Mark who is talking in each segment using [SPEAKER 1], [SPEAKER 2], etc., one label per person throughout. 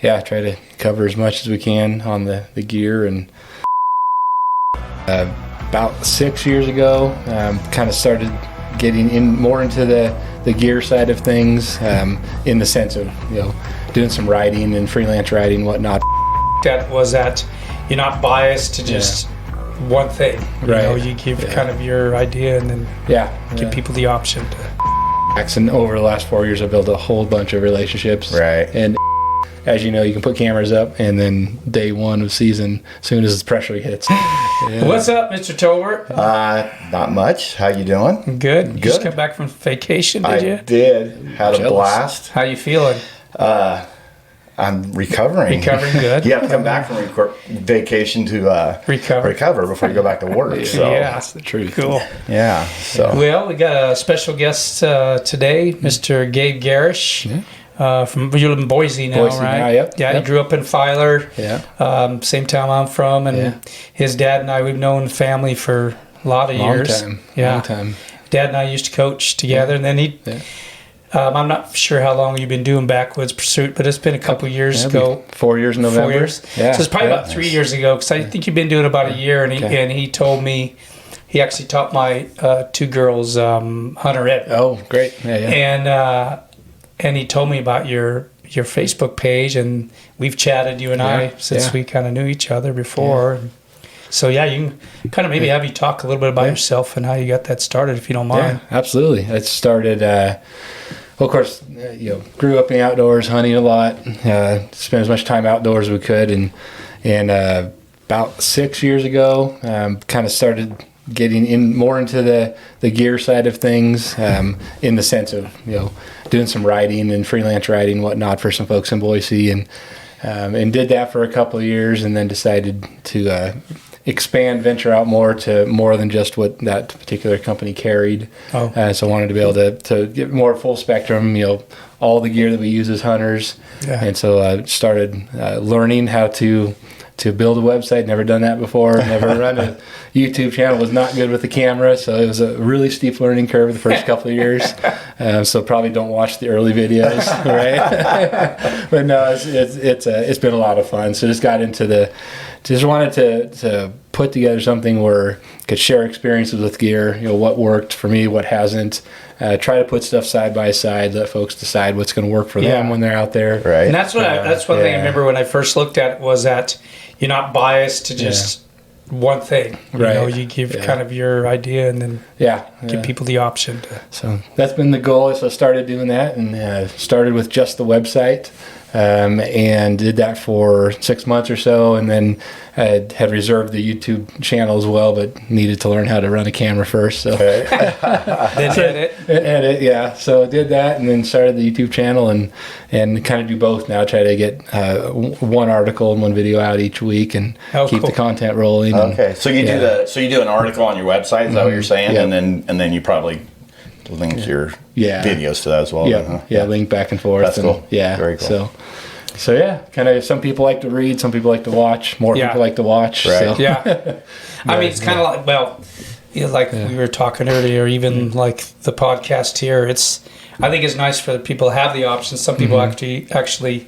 [SPEAKER 1] yeah, try to cover as much as we can on the gear. And about 6 years ago, kind of started getting more into the gear side of things, in the sense of, doing some writing and freelance writing, whatnot.
[SPEAKER 2] That was that you're not biased to just one thing.
[SPEAKER 1] Right.
[SPEAKER 2] You give kind of your idea and then give people the option to.
[SPEAKER 1] And over the last 4 years, I've built a whole bunch of relationships.
[SPEAKER 3] Right.
[SPEAKER 1] And as you know, you can put cameras up, and then day one of season, as soon as the pressure hits.
[SPEAKER 2] What's up, Mr. Tolbert?
[SPEAKER 3] Not much. How you doing?
[SPEAKER 2] Good. You just got back from vacation, did you?
[SPEAKER 3] I did. Had a blast.
[SPEAKER 2] How you feeling?
[SPEAKER 3] I'm recovering.
[SPEAKER 2] Recovering good?
[SPEAKER 3] You have to come back from vacation to recover before you go back to work. So.
[SPEAKER 2] Yeah, that's the truth. Cool.
[SPEAKER 3] Yeah. So.
[SPEAKER 2] Well, we got a special guest today, Mr. Gabe Gerrish. From you live in Boise now, right?
[SPEAKER 1] Now, yep.
[SPEAKER 2] Yeah, he grew up in Filer.
[SPEAKER 1] Yeah.
[SPEAKER 2] Same town I'm from, and his dad and I, we've known the family for a lot of years.
[SPEAKER 1] Long time.
[SPEAKER 2] Dad and I used to coach together, and then he. I'm not sure how long you've been doing Backwoods Pursuit, but it's been a couple years ago.
[SPEAKER 1] 4 years in November.
[SPEAKER 2] 4 years.
[SPEAKER 1] Yeah.
[SPEAKER 2] So it's probably about 3 years ago, because I think you've been doing it about a year, and he told me he actually taught my two girls Hunter Ed.
[SPEAKER 1] Oh, great.
[SPEAKER 2] And he told me about your Facebook page, and we've chatted, you and I, since we kind of knew each other before. Yeah. So you can kind of maybe have you talk a little bit about yourself and how you got that started, if you don't mind.
[SPEAKER 1] Yeah, absolutely. It started, well, of course, grew up in the outdoors, hunting a lot, spent as much time outdoors as we could, and about 6 years ago, kind of started getting more into the gear side of things, in the sense of, doing some writing and freelance writing, whatnot, for some folks in Boise, and did that for a couple of years, and then decided to expand, venture out more than just what that particular company carried. So I wanted to be able to get more full spectrum, all the gear that we use as hunters. Yeah. And so I started learning how to build a website. Never done that before. Never run a YouTube channel. Was not good with the camera, so it was a really steep learning curve the first couple of years. So probably don't watch the early videos, right? But no, it's been a lot of fun. So just got into just wanted to put together something where I could share experiences with gear. What worked for me, what hasn't. Try to put stuff side by side. Let folks decide what's going to work for them when they're out there.
[SPEAKER 3] Right.
[SPEAKER 2] And that's that's one thing I remember when I first looked at it, was that you're not biased to just one thing.
[SPEAKER 1] Right.
[SPEAKER 2] You give kind of your idea and then give people the option to.
[SPEAKER 1] So that's been the goal. So I started doing that, and started with just the website, and did that for 6 months or so, and then had reserved the YouTube channel as well, but needed to learn how to run a camera first. So
[SPEAKER 2] Then edit.
[SPEAKER 1] Yeah. So I did that, and then started the YouTube channel, and kind of do both now. Try to get one article and one video out each week, and keep the content rolling.
[SPEAKER 3] Okay. So you do an article on your website. Is that what you're saying?
[SPEAKER 1] Yep.
[SPEAKER 3] And then you probably link your videos to that as well.
[SPEAKER 1] Yeah. Link back and forth.
[SPEAKER 3] That's cool.
[SPEAKER 1] Yeah.
[SPEAKER 3] Very cool.
[SPEAKER 1] So yeah, kind of. Some people like to read, some people like to watch. More people like to watch.
[SPEAKER 3] Right.
[SPEAKER 1] So.
[SPEAKER 2] Yeah. I mean, it's kind of like, we were talking earlier, even like the podcast here. I think it's nice for the people to have the options. Some people actually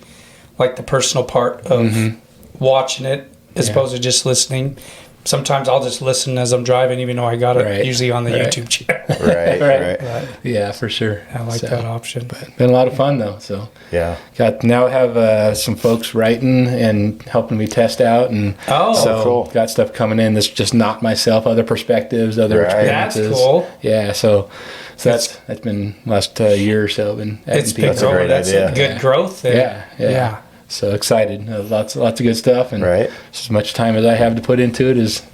[SPEAKER 2] like the personal part of watching it as opposed to just listening. Sometimes I'll just listen as I'm driving, even though I got it usually on the YouTube channel.
[SPEAKER 3] Right.
[SPEAKER 1] Yeah, for sure.
[SPEAKER 2] I like that option.
[SPEAKER 1] But been a lot of fun though. So have some folks writing and helping me test out, and
[SPEAKER 3] cool.
[SPEAKER 1] Got stuff coming in that's just not myself, other perspectives, other experiences.
[SPEAKER 2] That's cool.
[SPEAKER 1] Yeah, so that's been last year or so.
[SPEAKER 2] It's been
[SPEAKER 3] a great idea.
[SPEAKER 2] Good growth.
[SPEAKER 1] Yeah. So excited, lots of good stuff, and as much time as I have to put into it as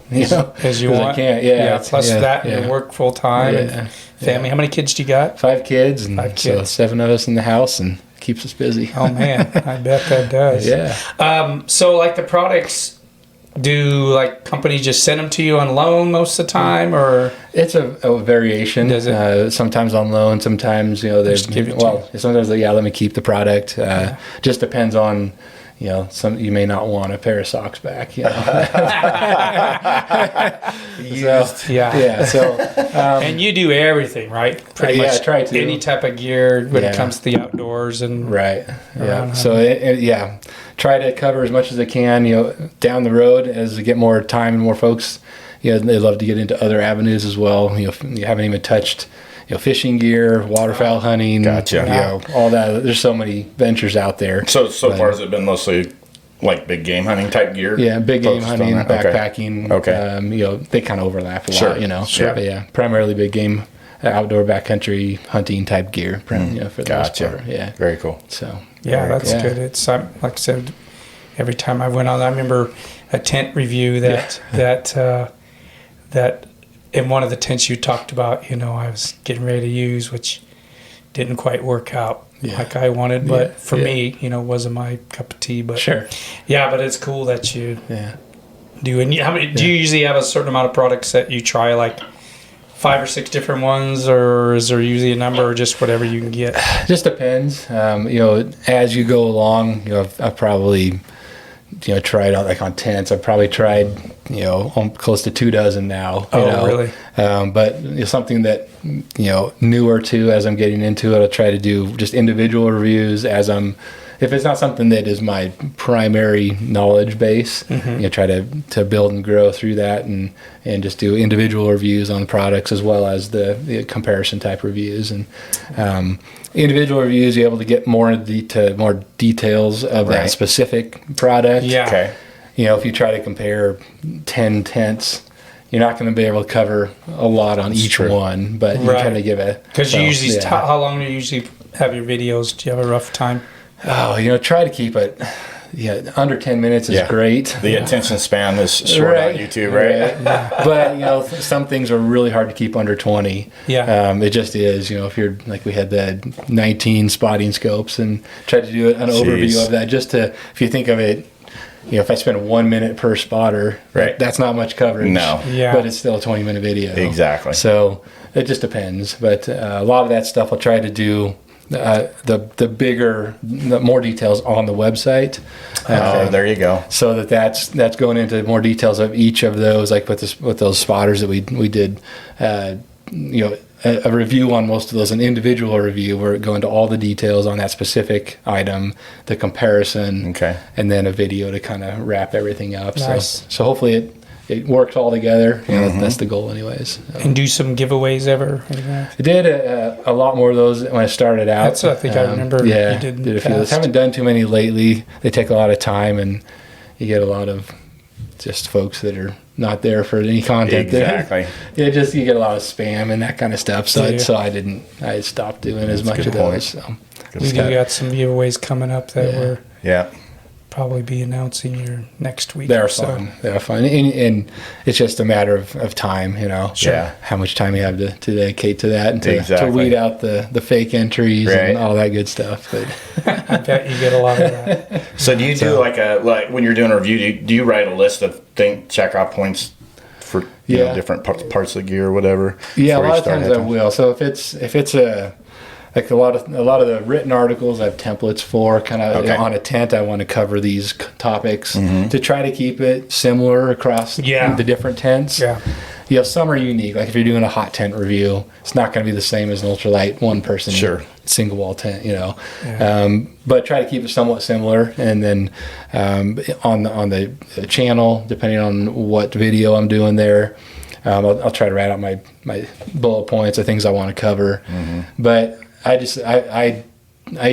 [SPEAKER 2] you want.
[SPEAKER 1] I can.
[SPEAKER 2] Plus that, you work full time, and family. How many kids do you got?
[SPEAKER 1] 5 kids, and so 7 of us in the house, and keeps us busy.
[SPEAKER 2] Oh man, I bet that does.
[SPEAKER 1] Yeah.
[SPEAKER 2] So like the products, do like companies just send them to you on loan most of the time, or
[SPEAKER 1] it's a variation?
[SPEAKER 2] Does it?
[SPEAKER 1] Sometimes on loan, sometimes sometimes let me keep the product. Just depends on you may not want a pair of socks back. So,
[SPEAKER 2] and you do everything, right? Pretty much.
[SPEAKER 1] I try to.
[SPEAKER 2] Any type of gear when it comes to the outdoors and
[SPEAKER 1] right. Yeah. So try to cover as much as I can. Down the road as we get more time and more folks, they love to get into other avenues as well. You haven't even touched. Fishing gear, waterfowl hunting,
[SPEAKER 3] gotcha.
[SPEAKER 1] All that. There's so many ventures out there.
[SPEAKER 3] So far, has it been mostly like big game hunting type gear?
[SPEAKER 1] Yeah, big game hunting, backpacking.
[SPEAKER 3] Okay.
[SPEAKER 1] They kind of overlap a lot.
[SPEAKER 3] Sure.
[SPEAKER 1] But primarily big game, outdoor backcountry hunting type gear. For the most part. Yeah.
[SPEAKER 3] Very cool.
[SPEAKER 1] So.
[SPEAKER 2] That's good. It's like I said, every time I went on, I remember a tent review that in one of the tents you talked about, I was getting ready to use, which didn't quite work out like I wanted. But for me, it wasn't my cup of tea. But
[SPEAKER 1] sure.
[SPEAKER 2] Yeah, but it's cool that you do. And how many? Do you usually have a certain amount of products that you try, like 5 or 6 different ones, or is there usually a number, or just whatever you can get?
[SPEAKER 1] Just depends. As you go along, I've probably tried out like on tents. I've probably tried close to 2 dozen now.
[SPEAKER 2] Really?
[SPEAKER 1] But something that newer to as I'm getting into it, I'll try to do just individual reviews if it's not something that is my primary knowledge base. Try to build and grow through that and just do individual reviews on the products as well as the comparison type reviews. And individual reviews, you're able to get more details of that specific product.
[SPEAKER 2] Yeah.
[SPEAKER 3] Okay.
[SPEAKER 1] If you try to compare 10 tents, you're not going to be able to cover a lot on each one, but you kind of give a...
[SPEAKER 2] Because you usually... How long do you usually have your videos? Do you have a rough time?
[SPEAKER 1] Oh, try to keep it... under 10 minutes is great.
[SPEAKER 3] The attention span is short on YouTube, right?
[SPEAKER 1] But, some things are really hard to keep under 20.
[SPEAKER 2] Yeah.
[SPEAKER 1] It just is. If you're like we had the 19 spotting scopes and tried to do an overview of that, if you think of it, if I spend 1 minute per spotter, that's not much coverage.
[SPEAKER 3] No.
[SPEAKER 2] Yeah.
[SPEAKER 1] But it's still a 20-minute video.
[SPEAKER 3] Exactly.
[SPEAKER 1] So it just depends. But a lot of that stuff I'll try to do the more details on the website.
[SPEAKER 3] There you go.
[SPEAKER 1] So that's going into more details of each of those, like with those spotters that we did. A review on most of those, an individual review where it go into all the details on that specific item, the comparison, and then a video to kind of wrap everything up.
[SPEAKER 2] Nice.
[SPEAKER 1] So hopefully it works all together. That's the goal anyways.
[SPEAKER 2] And do some giveaways ever?
[SPEAKER 1] I did a lot more of those when I started out.
[SPEAKER 2] That's what I think I remember.
[SPEAKER 1] Yeah,
[SPEAKER 2] you did
[SPEAKER 1] a few of those. Haven't done too many lately. They take a lot of time, and you get a lot of just folks that are not there for any content.
[SPEAKER 3] Exactly.
[SPEAKER 1] You get a lot of spam and that kind of stuff. So I stopped doing as much of those. So.
[SPEAKER 2] We do got some giveaways coming up that we're
[SPEAKER 3] Yeah.
[SPEAKER 2] probably be announcing here next week.
[SPEAKER 1] They're fun. They're fun. And it's just a matter of time, you know.
[SPEAKER 3] Sure. Yeah.
[SPEAKER 1] How much time you have to dedicate to that and to
[SPEAKER 3] Exactly.
[SPEAKER 1] weed out the fake entries
[SPEAKER 3] Right.
[SPEAKER 1] and all that good stuff. But
[SPEAKER 2] I bet you get a lot of that.
[SPEAKER 3] So do you do like when you're doing a review, do you write a list of checkout points for you know, different parts of the gear or whatever?
[SPEAKER 1] Yeah, a lot of times I will. So if it's a like a lot of the written articles I have templates for kind of on a tent. I want to cover these topics to try to keep it similar across the different tents.
[SPEAKER 2] Yeah.
[SPEAKER 1] You know, some are unique. Like if you're doing a hot tent review, it's not going to be the same as an ultralight one person single wall tent. You know, but try to keep it somewhat similar. And then on the channel, depending on what video I'm doing there, I'll try to write out my bullet points of things I want to cover. But I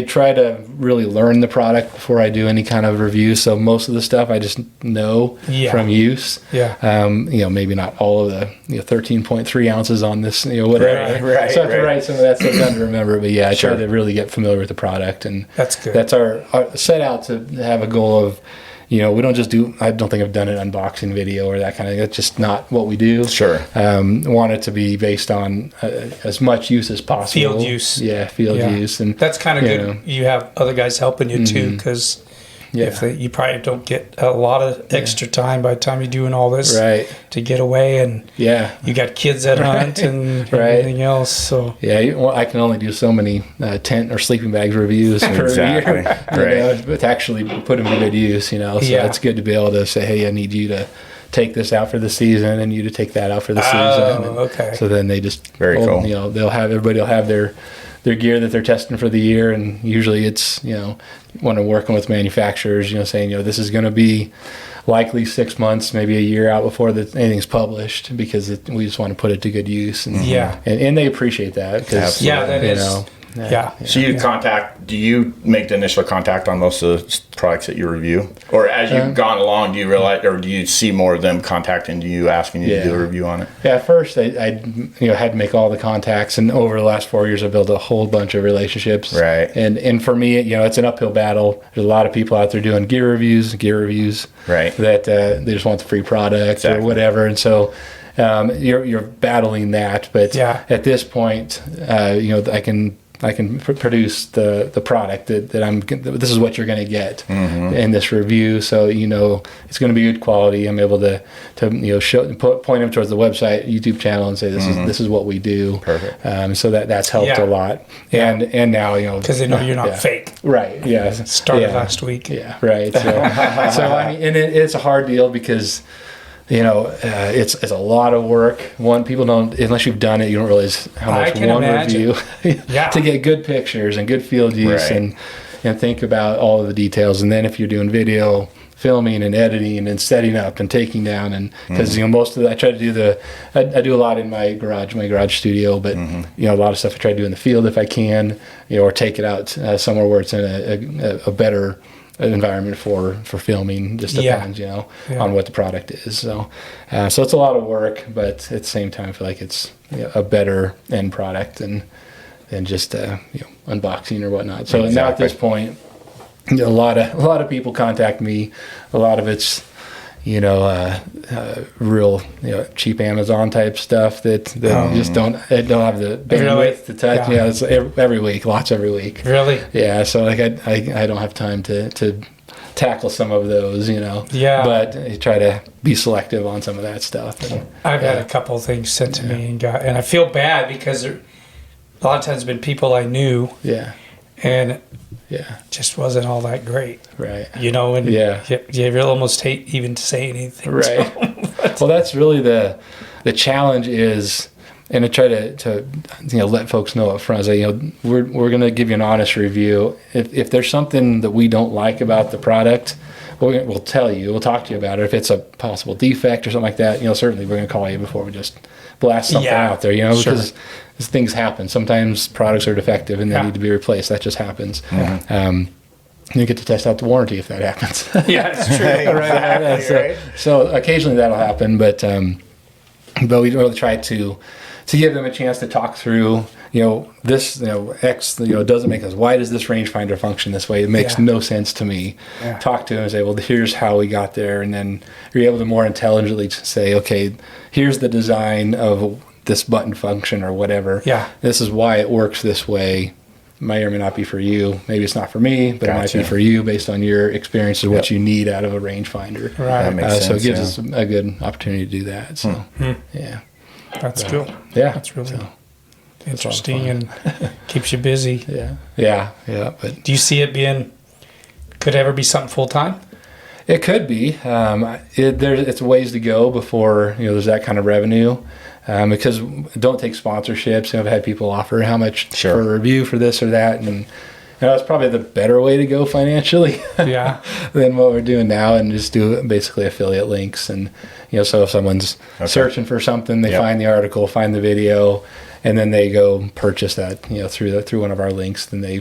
[SPEAKER 1] try to really learn the product before I do any kind of review. So most of the stuff I just know from use.
[SPEAKER 2] Yeah.
[SPEAKER 1] You know, maybe not all of the 13.3 ounces on this, whatever.
[SPEAKER 3] Right.
[SPEAKER 1] So I have to write some of that stuff down to remember. But I try to really get familiar with the product. And
[SPEAKER 2] that's good.
[SPEAKER 1] That's our set out to have a goal of, we don't just do, I don't think I've done an unboxing video or that kind of thing. That's just not what we do.
[SPEAKER 3] Sure.
[SPEAKER 1] Want it to be based on as much use as possible.
[SPEAKER 2] Field use.
[SPEAKER 1] Yeah, field use. And
[SPEAKER 2] that's kind of good. You have other guys helping you too, because
[SPEAKER 1] Yeah.
[SPEAKER 2] You probably don't get a lot of extra time by the time you're doing all this to get away, and you got kids that hunt and everything else. So
[SPEAKER 1] I can only do so many tent or sleeping bags reviews per year, but to actually put them to good use, So it's good to be able to say, hey, I need you to take this out for the season, and you to take that out for the season.
[SPEAKER 2] Okay.
[SPEAKER 1] So then they just
[SPEAKER 3] cool.
[SPEAKER 1] Everybody will have their gear that they're testing for the year, and usually it's when I'm working with manufacturers, saying this is going to be likely 6 months, maybe a year out before anything's published, because we just want to put it to good use, and and they appreciate that because
[SPEAKER 3] So do you make the initial contact on most of the products that you review, or as you've gone along, do you realize, or do you see more of them contacting you, asking you to do a review on it?
[SPEAKER 1] Yeah, at first I had to make all the contacts, and over the last 4 years I built a whole bunch of relationships.
[SPEAKER 3] Right.
[SPEAKER 1] And for me, it's an uphill battle. There's a lot of people out there doing gear reviews.
[SPEAKER 3] Right.
[SPEAKER 1] That they just want the free product or whatever, and so. You're battling that, but at this point, I can produce the product that this is what you're going to get in this review. So it's going to be good quality. I'm able to point them towards the website, YouTube channel, and say this is what we do.
[SPEAKER 3] Perfect.
[SPEAKER 1] So that's helped a lot. And now
[SPEAKER 2] because they know you're not fake.
[SPEAKER 1] Right. Yeah.
[SPEAKER 2] Started last week.
[SPEAKER 1] Yeah. Right. So I mean, and it's a hard deal because. It's a lot of work. People don't, unless you've done it, you don't realize how much review to get good pictures and good field use and think about all of the details. And then if you're doing video, filming and editing and setting up and taking down, and because most of that I try to do I do a lot in my garage studio, but a lot of stuff I try to do in the field if I can, or take it out somewhere where it's in a better environment for filming. Just depends on what the product is, so it's a lot of work, but at the same time I feel like it's a better end product than just unboxing or whatnot. So now at this point a lot of people contact me. A lot of it's real cheap Amazon type stuff that just don't have the bandwidth to touch. It's every week, lots every week.
[SPEAKER 2] Really?
[SPEAKER 1] Yeah. So I don't have time to tackle some of those, But I try to be selective on some of that stuff. And,
[SPEAKER 2] I've had a couple of things sent to me and I feel bad because a lot of times it's been people I knew. Yeah. And just wasn't all that great. Right. And you really almost hate even to say anything.
[SPEAKER 1] Right. Well, that's really the challenge is, and I try to let folks know up front, say, we're going to give you an honest review. If there's something that we don't like about the product, we'll tell you. We'll talk to you about it. If it's a possible defect or something like that, certainly we're going to call you before we just blast something out there, because things happen. Sometimes products are defective and they need to be replaced. That just happes. You get to test out the warranty if that happens.
[SPEAKER 2] Yeah, it's true.
[SPEAKER 1] Right. So occasionally that'll happen, but we really try to give them a chance to talk through, this, X, doesn't make us. Why does this rangefinder function this way? It makes no sense to me. Yeah. Talk to them and say, well, here's how we got there, and then you're able to more intelligently say, okay, here's the design of this button function or whatever. Yeah. This is why it works this way. May or may not be for you. Maybe it's not for me, but it might be for you based on your experience of what you need out of a rangefinder. Right. That makes sense. So it gives us a good opportunity to do that. So, yeah.
[SPEAKER 2] That's cool.
[SPEAKER 1] Yeah.
[SPEAKER 2] That's really interesting and keeps you busy.
[SPEAKER 1] Yeah. But
[SPEAKER 2] do you see it could ever be something full time?
[SPEAKER 1] It could be. It's ways to go before there's that kind of revenue. Because don't take sponsorships. I've had people offer how much for a review for this or that, and that's probably the better way to go financially. Than what we're doing now, and just do basically affiliate links. And so if someone's searching for something, they find the article, find the video, and then they go purchase that through one of our links. Then they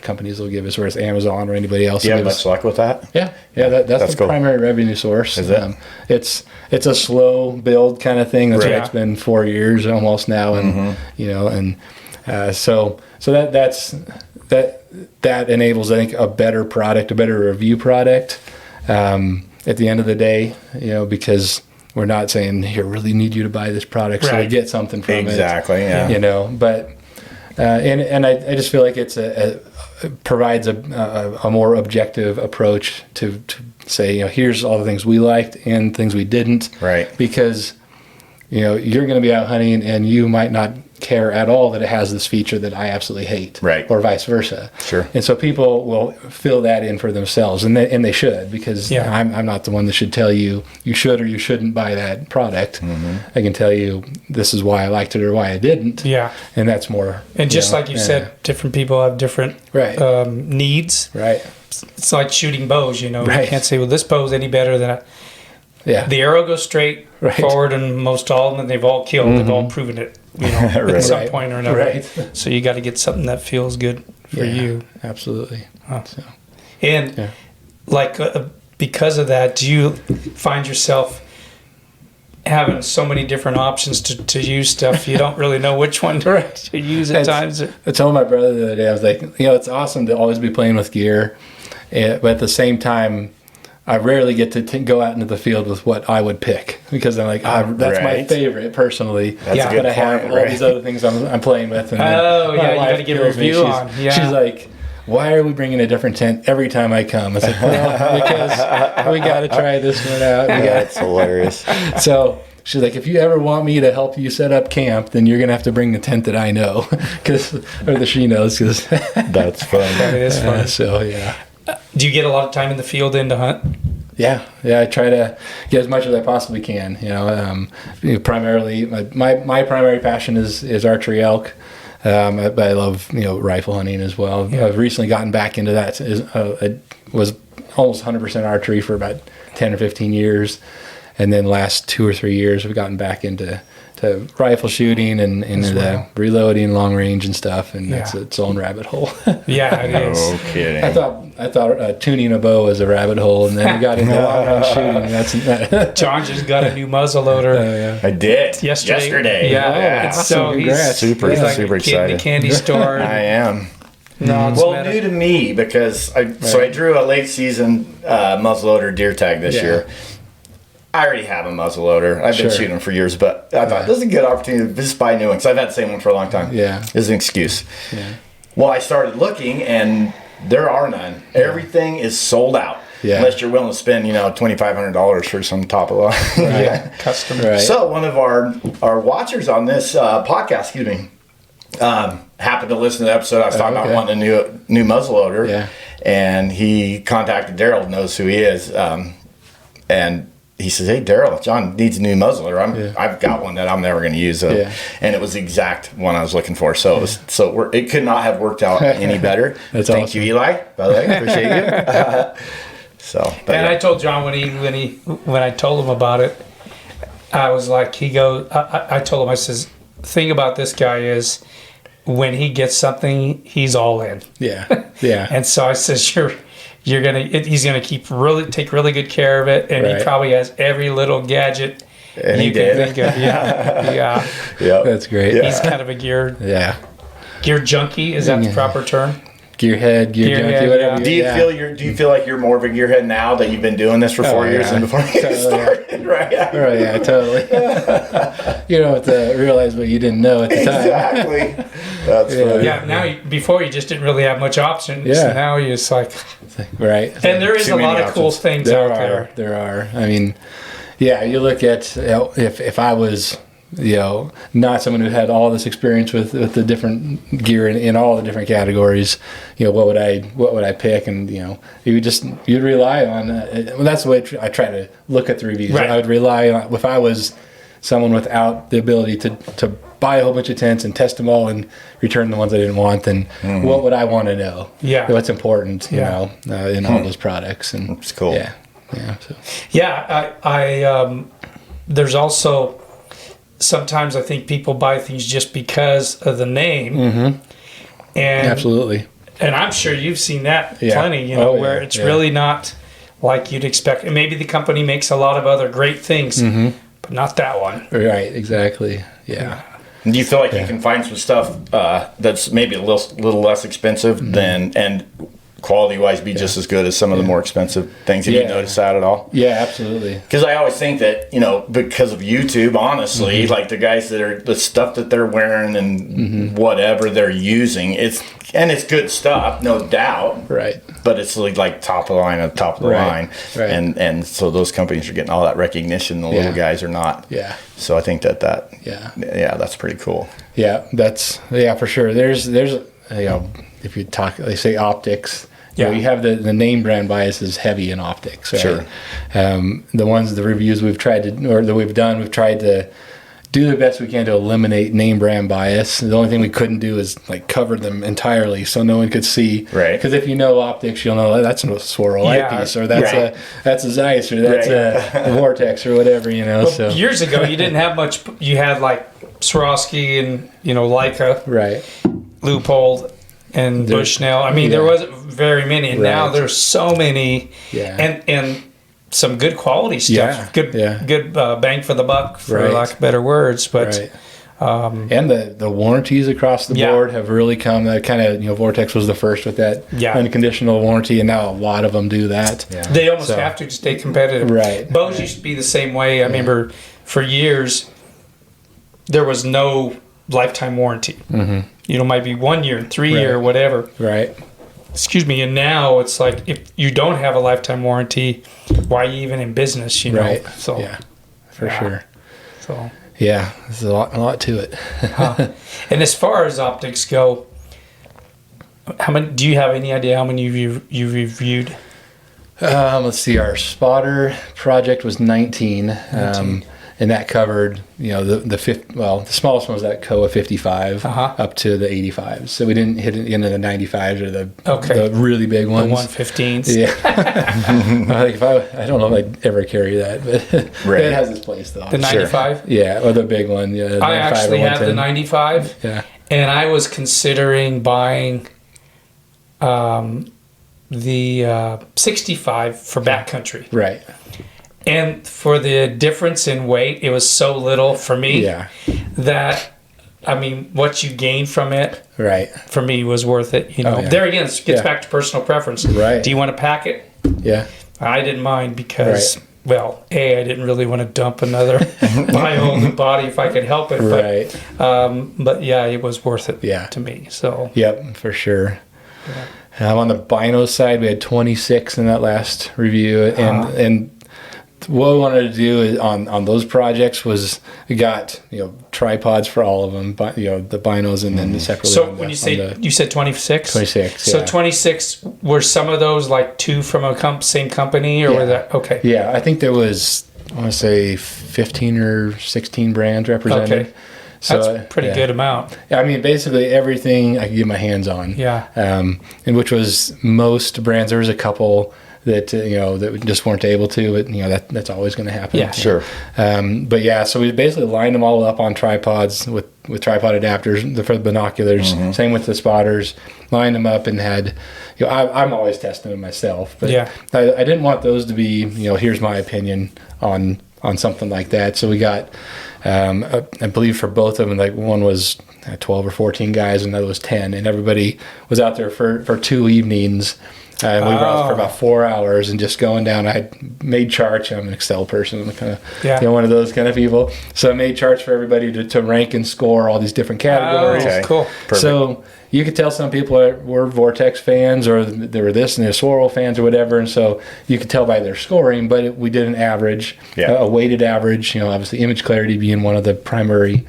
[SPEAKER 1] companies will give us, whereas Amazon or anybody else.
[SPEAKER 3] Do you have much luck with that?
[SPEAKER 1] Yeah. That's the primary revenue source.
[SPEAKER 3] Is it?
[SPEAKER 1] It's a slow build kind of thing. That's why it's been 4 years almost now, and so that enables, I think, a better product, a better review product. At the end of the day, because we're not saying, here, really need you to buy this product so we get something from it.
[SPEAKER 3] Exactly, yeah.
[SPEAKER 1] But And I just feel like it's provides a more objective approach to say, here's all the things we liked and things we didn't.
[SPEAKER 3] Right.
[SPEAKER 1] Because, you're going to be out hunting and you might not care at all that it has this feature that I absolutely hate.
[SPEAKER 3] Right.
[SPEAKER 1] Or vice versa.
[SPEAKER 3] Sure.
[SPEAKER 1] And so people will fill that in for themselves, and they should, because I'm not the one that should tell you should or you shouldn't buy that product. Mm-hmm. I can tell you this is why I liked it or why I didn't.
[SPEAKER 2] Yeah.
[SPEAKER 1] And that's more.
[SPEAKER 2] And just like you said, different people have different needs.
[SPEAKER 1] Right.
[SPEAKER 2] It's like shooting bows,
[SPEAKER 1] Right.
[SPEAKER 2] You can't say, well, this bow's any better than that.
[SPEAKER 1] Yeah.
[SPEAKER 2] The arrow goes straight forward, and most all of them, they've all killed. Mm-hmm. They've all proven it, at some point or another.
[SPEAKER 1] Right.
[SPEAKER 2] So you got to get something that feels good for you.
[SPEAKER 1] Absolutely. So.
[SPEAKER 2] And because of that, do you find yourself having so many different options to use stuff? You don't really know which one to use at times.
[SPEAKER 1] I told my brother the other day, I was like, it's awesome to always be playing with gear, but at the same time, I rarely get to go out into the field with what I would pick, because I'm like, that's my favorite personally.
[SPEAKER 3] That's a good
[SPEAKER 1] but I have
[SPEAKER 3] point,
[SPEAKER 1] all these other things I'm playing with. And
[SPEAKER 2] you got to get a review on. Yeah.
[SPEAKER 1] She's like, why are we bringing a different tent every time I come? It's like, well, because we got to try this one out.
[SPEAKER 3] That's hilarious.
[SPEAKER 1] So she's like, if you ever want me to help you set up camp, then you're going to have to bring the tent that I know, or that she knows. Cause
[SPEAKER 3] that's fun.
[SPEAKER 2] That is fun.
[SPEAKER 1] So, yeah.
[SPEAKER 2] Do you get a lot of time in the field then to hunt?
[SPEAKER 1] Yeah. I try to get as much as I possibly can. Primarily, my primary passion is archery elk, but I love rifle hunting as well.
[SPEAKER 2] Yeah.
[SPEAKER 1] I've recently gotten back into that. I was almost 100% archery for about 10 or 15 years, and then last 2 or 3 years I've gotten back into rifle shooting and into reloading, long range and stuff, and that's its own rabbit hole.
[SPEAKER 2] Yeah, it is.
[SPEAKER 3] No kidding.
[SPEAKER 1] I thought tuning a bow was a rabbit hole, and then we got into long range shooting.
[SPEAKER 2] John just got a new muzzle loader.
[SPEAKER 3] I did yesterday.
[SPEAKER 2] Yeah.
[SPEAKER 1] So
[SPEAKER 2] he's
[SPEAKER 3] super excited.
[SPEAKER 2] In the candy store.
[SPEAKER 3] I am.
[SPEAKER 2] Well,
[SPEAKER 3] new to me, because I drew a late season muzzleloader deer tag this year. I already have a muzzleloader. I've been shooting them for years, but I thought this is a good opportunity to just buy a new one, because I've had the same one for a long time.
[SPEAKER 1] Yeah.
[SPEAKER 3] This is an excuse.
[SPEAKER 1] Yeah.
[SPEAKER 3] Well, I started looking, and there are none. Everything is sold out.
[SPEAKER 1] Yeah.
[SPEAKER 3] Unless you're willing to spend, $2,500 for some top of line.
[SPEAKER 2] Custom.
[SPEAKER 1] Right.
[SPEAKER 3] So one of our watchers on this podcast, happened to listen to the episode. I was talking about wanting a new muzzleloader.
[SPEAKER 1] Yeah.
[SPEAKER 3] And he contacted Daryl, knows who he is, and he says, "Hey, Daryl, John needs a new muzzleloader. I've got one that I'm never going to use." And it was the exact one I was looking for. So it could not have worked out any better. Thank you, Eli. By the way, appreciate you.
[SPEAKER 2] I told John when I told him about it, I was like, I told him, I says, the thing about this guy is, when he gets something, he's all in.
[SPEAKER 1] Yeah.
[SPEAKER 2] And so I says, he's gonna take really good care of it, and he probably has every little gadget
[SPEAKER 3] and
[SPEAKER 2] you can think of. Yeah.
[SPEAKER 1] That's great.
[SPEAKER 2] He's kind of a gear junkie. Is that the proper term?
[SPEAKER 1] Gearhead, gear junkie, whatever.
[SPEAKER 3] Do you feel like you're more of a gearhead now that you've been doing this for 4 years than before you started? Right.
[SPEAKER 1] Right. Yeah. Totally. You don't have to realize what you didn't know at the time.
[SPEAKER 3] Exactly. That's funny.
[SPEAKER 2] Yeah. Now, before you just didn't really have much options.
[SPEAKER 1] Yeah.
[SPEAKER 2] Now you're just like,
[SPEAKER 1] right.
[SPEAKER 2] And there is a lot of cool things out there.
[SPEAKER 1] There are. I mean, you look at if I was not someone who had all this experience with the different gear in all the different categories, what would I pick? And you'd rely on that's the way I try to look at the reviews. Right. I would rely on, if I was someone without the ability to buy a whole bunch of tents and test them all and return the ones I didn't want, then what would I want to know? What's important, in all those products. And
[SPEAKER 3] it's cool.
[SPEAKER 2] I there's also, sometimes I think people buy things just because of the name. Mm-hmm. And
[SPEAKER 1] absolutely.
[SPEAKER 2] And I'm sure you've seen that plenty, where it's really not like you'd expect. And maybe the company makes a lot of other great things, but not that one.
[SPEAKER 1] Right, exactly. Yeah.
[SPEAKER 3] Do you feel like you can find some stuff that's maybe a little less expensive than, and quality wise be just as good as some of the more expensive things. Have you noticed that at all?
[SPEAKER 1] Yeah, absolutely.
[SPEAKER 3] Because I always think that, because of YouTube, honestly, like the guys the stuff that they're wearing and whatever they're using, it's good stuff, no doubt.
[SPEAKER 1] Right.
[SPEAKER 3] But it's like top of the line line.
[SPEAKER 1] Right.
[SPEAKER 3] And so those companies are getting all that recognition. The little guys are not.
[SPEAKER 1] Yeah.
[SPEAKER 3] So I think that that's pretty cool.
[SPEAKER 1] Yeah, for sure. There's if you talk, they say optics. You have the name brand bias is heavy in optics, right?
[SPEAKER 3] Sure.
[SPEAKER 1] The reviews we've tried to do the best we can to eliminate name brand bias. The only thing we couldn't do is like cover them entirely so no one could see.
[SPEAKER 3] Right.
[SPEAKER 1] Because if you know optics, you'll know that's a swirl eyepiece, or that's a Zeiss, or that's a Vortex, or whatever.
[SPEAKER 2] Well,
[SPEAKER 1] so
[SPEAKER 2] years ago, you didn't have much. You had like Swarovski and Leica,
[SPEAKER 1] right,
[SPEAKER 2] Leupold, and Bushnell. I mean, there wasn't very many, and now there's so many. Yeah. And some good quality stuff. Good bang for the buck, for lack of better words. But
[SPEAKER 1] and the warranties across the board have really come. That kind of Vortex was the first with that unconditional warranty, and now a lot of them do that.
[SPEAKER 2] Yeah. They almost have to stay competitive.
[SPEAKER 1] Right.
[SPEAKER 2] Bose used to be the same way. I remember for years there was no lifetime warranty. Might be 1 year, 3 year, whatever.
[SPEAKER 1] Right.
[SPEAKER 2] Excuse me. And now it's like, if you don't have a lifetime warranty, why are you even in business?
[SPEAKER 1] Right.
[SPEAKER 2] So
[SPEAKER 1] for sure.
[SPEAKER 2] So
[SPEAKER 1] there's a lot to it.
[SPEAKER 2] And as far as optics go, how many? Do you have any idea how many you've reviewed?
[SPEAKER 1] Let's see. Our spotter project was 19. And that covered, the smallest one was that Koa 55 up to the 85s. So we didn't hit into the 95s or the really big ones.
[SPEAKER 2] The 115s.
[SPEAKER 1] Yeah. I don't know if I'd ever carry that, but it has its place though.
[SPEAKER 2] The 95?
[SPEAKER 1] Sure. Yeah, or the big one. Yeah,
[SPEAKER 2] I actually have the 95.
[SPEAKER 1] Yeah.
[SPEAKER 2] And I was considering buying the 65 for backcountry.
[SPEAKER 1] Right.
[SPEAKER 2] And for the difference in weight, it was so little for me that, what you gain from it, for me was worth it. There again, it gets back to personal preference.
[SPEAKER 1] Right.
[SPEAKER 2] Do you want to pack it?
[SPEAKER 1] Yeah.
[SPEAKER 2] I didn't mind because, I didn't really want to dump another my own body if I could help it. But it was worth it to me. So. Yep,
[SPEAKER 1] for sure. Yeah. On the binos side, we had 26 in that last review, and what we wanted to do is on those projects was we got tripods for all of them, but the binos and then separately.
[SPEAKER 2] So when you said 26,
[SPEAKER 1] 26.
[SPEAKER 2] So 26 were some of those like two from a same company, or were that okay?
[SPEAKER 1] Yeah, I think there was, I want to say 15 or 16 brands represented.
[SPEAKER 2] Okay. So that's a pretty good amount.
[SPEAKER 1] I mean, basically everything I could get my hands on. Yeah. And which was most brands. There was a couple that that just weren't able to, but that's always going to happen.
[SPEAKER 3] Yeah, sure.
[SPEAKER 1] So we basically lined them all up on tripods with tripod adapters for the binoculars. Same with the spotters. Lined them up and had, I'm always testing them myself, but I didn't want those to be, here's my opinion on something like that. So we got, I believe for both of them, like one was 12 or 14 guys, and another was 10, and everybody was out there for 2 evenings. We were out for about 4 hours and just going down. I had made charts. I'm an Excel person. I'm kind of one of those kind of people. So I made charts for everybody to rank and score all these different categories.
[SPEAKER 2] Oh, okay. Cool.
[SPEAKER 1] Perfect. So you could tell some people were Vortex fans, or they were this and they're swirl fans or whatever. And so you could tell by their scoring, but we did an average, a weighted average, obviously image clarity being one of the primary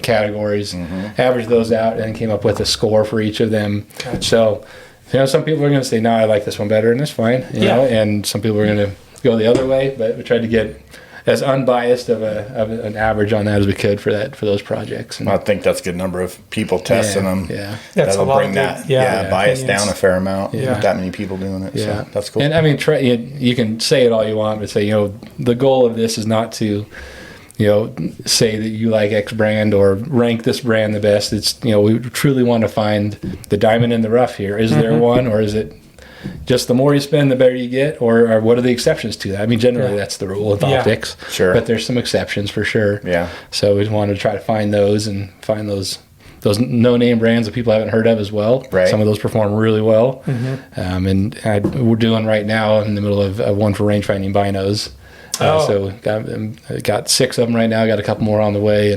[SPEAKER 1] categories. Averaged those out and came up with a score for each of them. Gotcha. So some people are going to say, no, I like this one better, and that's fine. You know? And some people are going to go the other way, but we tried to get as unbiased of an average on that as we could for those projects. And
[SPEAKER 3] I think that's a good number of people testing them.
[SPEAKER 1] Yeah.
[SPEAKER 3] That'll bring that bias down a fair amount with that many people doing it. Yeah. So that's cool.
[SPEAKER 1] And I mean, you can say it all you want, but say, the goal of this is not to say that you like X brand or rank this brand the best. It's, we truly want to find the diamond in the rough here. Is there one, or is it just the more you spend, the better you get, or what are the exceptions to that? I mean, generally that's the rule with optics. Sure. But there's some exceptions for sure. Yeah. So we want to try to find those and find those those no-name brands that people haven't heard of as well.
[SPEAKER 3] Right.
[SPEAKER 1] Some of those perform really well. And we're doing right now in the middle of one for range finding binos. So got 6 of them right now. Got a couple more on the way,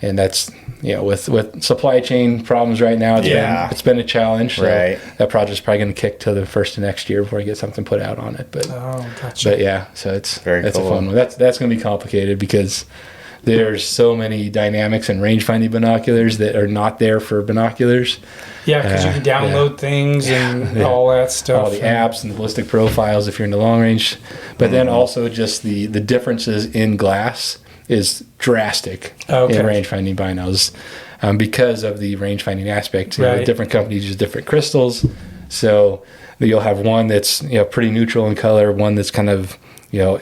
[SPEAKER 1] and that's with supply chain problems right now. It's been a challenge. So that project's probably going to kick to the first of next year before I get something put out on it. But
[SPEAKER 2] gotcha.
[SPEAKER 1] But yeah, so it's
[SPEAKER 3] Very
[SPEAKER 1] a
[SPEAKER 3] cool.
[SPEAKER 1] fun one. That's going to be complicated because there's so many dynamics in range finding binoculars that are not there for binoculars.
[SPEAKER 2] Yeah, because you can download things and all that stuff.
[SPEAKER 1] All the apps and the ballistic profiles if you're in the long range. But then also just the differences in glass is drastic in range finding binos because of the range finding aspect. Different companies use different crystals. So you'll have one that's pretty neutral in color, one that's kind of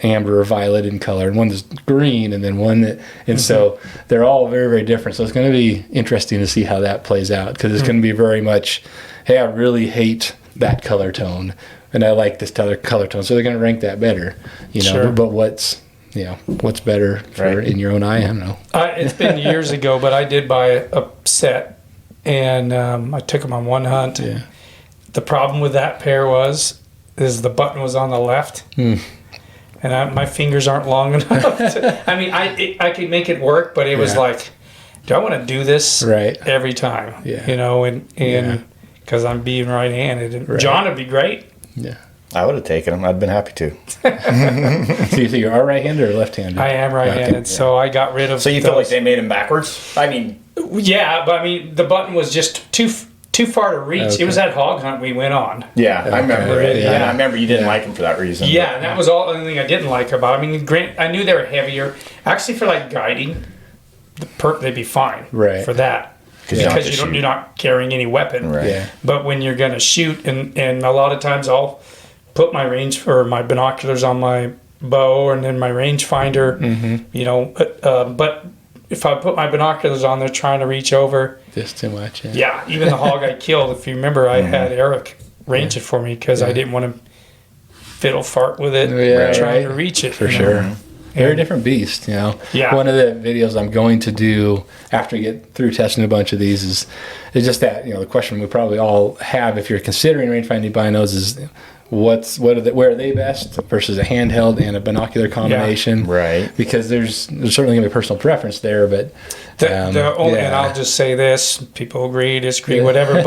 [SPEAKER 1] amber or violet in color, and one that's green, and then one that, and so they're all very, very different. So it's going to be interesting to see how that plays out, because it's going to be very much, hey, I really hate that color tone, and I like this other color tone, so they're going to rank that better, But what's better for in your own eye? I don't know.
[SPEAKER 2] It's been years ago, but I did buy a set, and I took them on one hunt.
[SPEAKER 1] Yeah.
[SPEAKER 2] The problem with that pair is the button was on the left. And my fingers aren't long enough. I could make it work, but it was like, do I want to do this every time?
[SPEAKER 1] Yeah.
[SPEAKER 2] And because I'm being right-handed. And John would be great.
[SPEAKER 1] Yeah.
[SPEAKER 3] I would have taken them. I'd been happy to.
[SPEAKER 1] So you think you are right-handed or left-handed?
[SPEAKER 2] I am right-handed, so I got rid of.
[SPEAKER 3] So you feel like they made them backwards? I mean,
[SPEAKER 2] yeah, but the button was just too far to reach.
[SPEAKER 1] Okay.
[SPEAKER 2] It was that hog hunt we went on.
[SPEAKER 3] yeah, I remember it.
[SPEAKER 2] Yeah.
[SPEAKER 3] I remember you didn't like them for that reason.
[SPEAKER 2] Yeah, and that was all the only thing I didn't like about it. I knew they were heavier. Actually, for like guiding, they'd be fine for that. Because you're not carrying any weapon.
[SPEAKER 3] Right.
[SPEAKER 1] Yeah.
[SPEAKER 2] But when you're going to shoot, and a lot of times I'll put my range or my binoculars on my bow and then my rangefinder, but if I put my binoculars on there trying to reach over.
[SPEAKER 1] Just too much.
[SPEAKER 2] Yeah, even the hog I killed, if you remember, I had Eric range it for me because I didn't want to fiddle fart with it trying to reach it.
[SPEAKER 1] For sure. They're a different beast,
[SPEAKER 2] Yeah.
[SPEAKER 1] One of the videos I'm going to do after I get through testing a bunch of these is just that, the question we probably all have if you're considering range-finding binos is where are they best versus a handheld and a binocular combination?
[SPEAKER 3] Right.
[SPEAKER 1] Because there's certainly going to be personal preference there, but
[SPEAKER 2] and I'll just say this: people agree, disagree, whatever.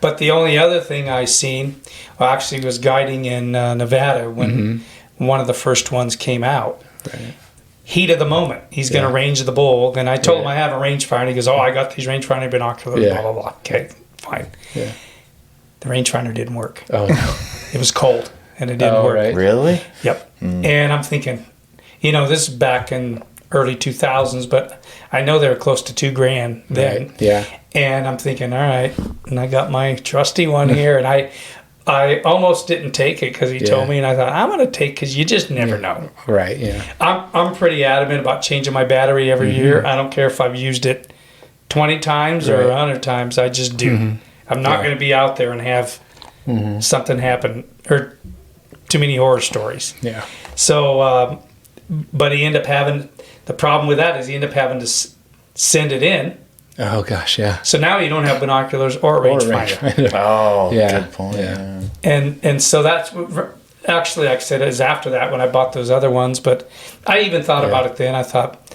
[SPEAKER 2] But the only other thing I seen, actually, was guiding in Nevada when one of the first ones came out.
[SPEAKER 1] Right.
[SPEAKER 2] Heat of the moment, he's going to range the bull. And I told him I have a rangefinder. He goes, "Oh, I got these rangefinder binoculars." Blah blah blah. Okay, fine. Yeah. The rangefinder didn't work.
[SPEAKER 1] Oh no.
[SPEAKER 2] It was cold and it didn't work.
[SPEAKER 1] Right.
[SPEAKER 3] Really?
[SPEAKER 2] Yep. And I'm thinking, this is back in early 2000s, but I know they were close to $2,000 then.
[SPEAKER 1] Right. Yeah.
[SPEAKER 2] And I'm thinking, all right, and I got my trusty one here, and I almost didn't take it because he told me, and I thought I'm going to take because you just never know.
[SPEAKER 1] Right. Yeah.
[SPEAKER 2] I'm pretty adamant about changing my battery every year. I don't care if I've used it 20 times or 100 times. I just do. I'm not going to be out there and have something happen or too many horror stories.
[SPEAKER 1] Yeah.
[SPEAKER 2] So, but he ended up having, the problem with that is he ended up having to send it in.
[SPEAKER 1] Oh gosh, yeah.
[SPEAKER 2] So now you don't have binoculars or a rangefinder.
[SPEAKER 3] Oh,
[SPEAKER 1] yeah.
[SPEAKER 3] Good point.
[SPEAKER 2] Yeah. And so that's actually, like I said, is after that when I bought those other ones. But I even thought about it then. I thought,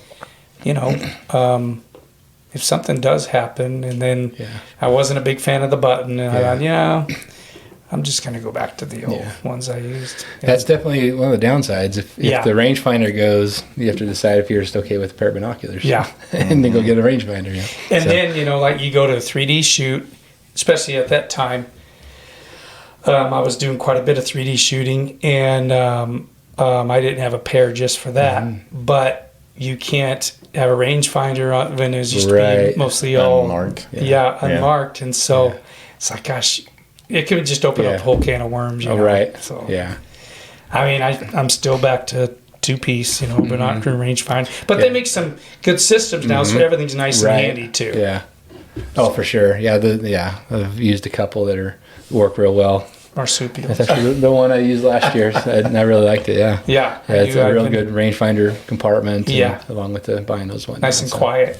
[SPEAKER 2] if something does happen, and then I wasn't a big fan of the button, and I thought, I'm just going to go back to the old ones I used.
[SPEAKER 1] That's definitely one of the downsides. If the rangefinder goes, you have to decide if you're just okay with a pair of binoculars.
[SPEAKER 2] Yeah.
[SPEAKER 1] And then go get a rangefinder. Yeah.
[SPEAKER 2] And then, like you go to a 3D shoot, especially at that time, I was doing quite a bit of 3D shooting, and I didn't have a pair just for that. But you can't have a rangefinder when it was used to be mostly all
[SPEAKER 3] unmarked.
[SPEAKER 2] Unmarked. And so it's like, gosh, it could just open up a whole can of worms.
[SPEAKER 1] Right.
[SPEAKER 2] So
[SPEAKER 1] yeah.
[SPEAKER 2] I mean, I'm still back to two-piece, binocular rangefinder. But they make some good systems now, so everything's nice and handy too.
[SPEAKER 1] Yeah. Oh, for sure. Yeah. I've used a couple that work real well.
[SPEAKER 2] Marsupials.
[SPEAKER 1] That's actually the one I used last year, and I really liked it. Yeah.
[SPEAKER 2] Yeah.
[SPEAKER 1] It's a real good rangefinder compartment.
[SPEAKER 2] Yeah.
[SPEAKER 1] Along with the binos one.
[SPEAKER 2] Nice and quiet.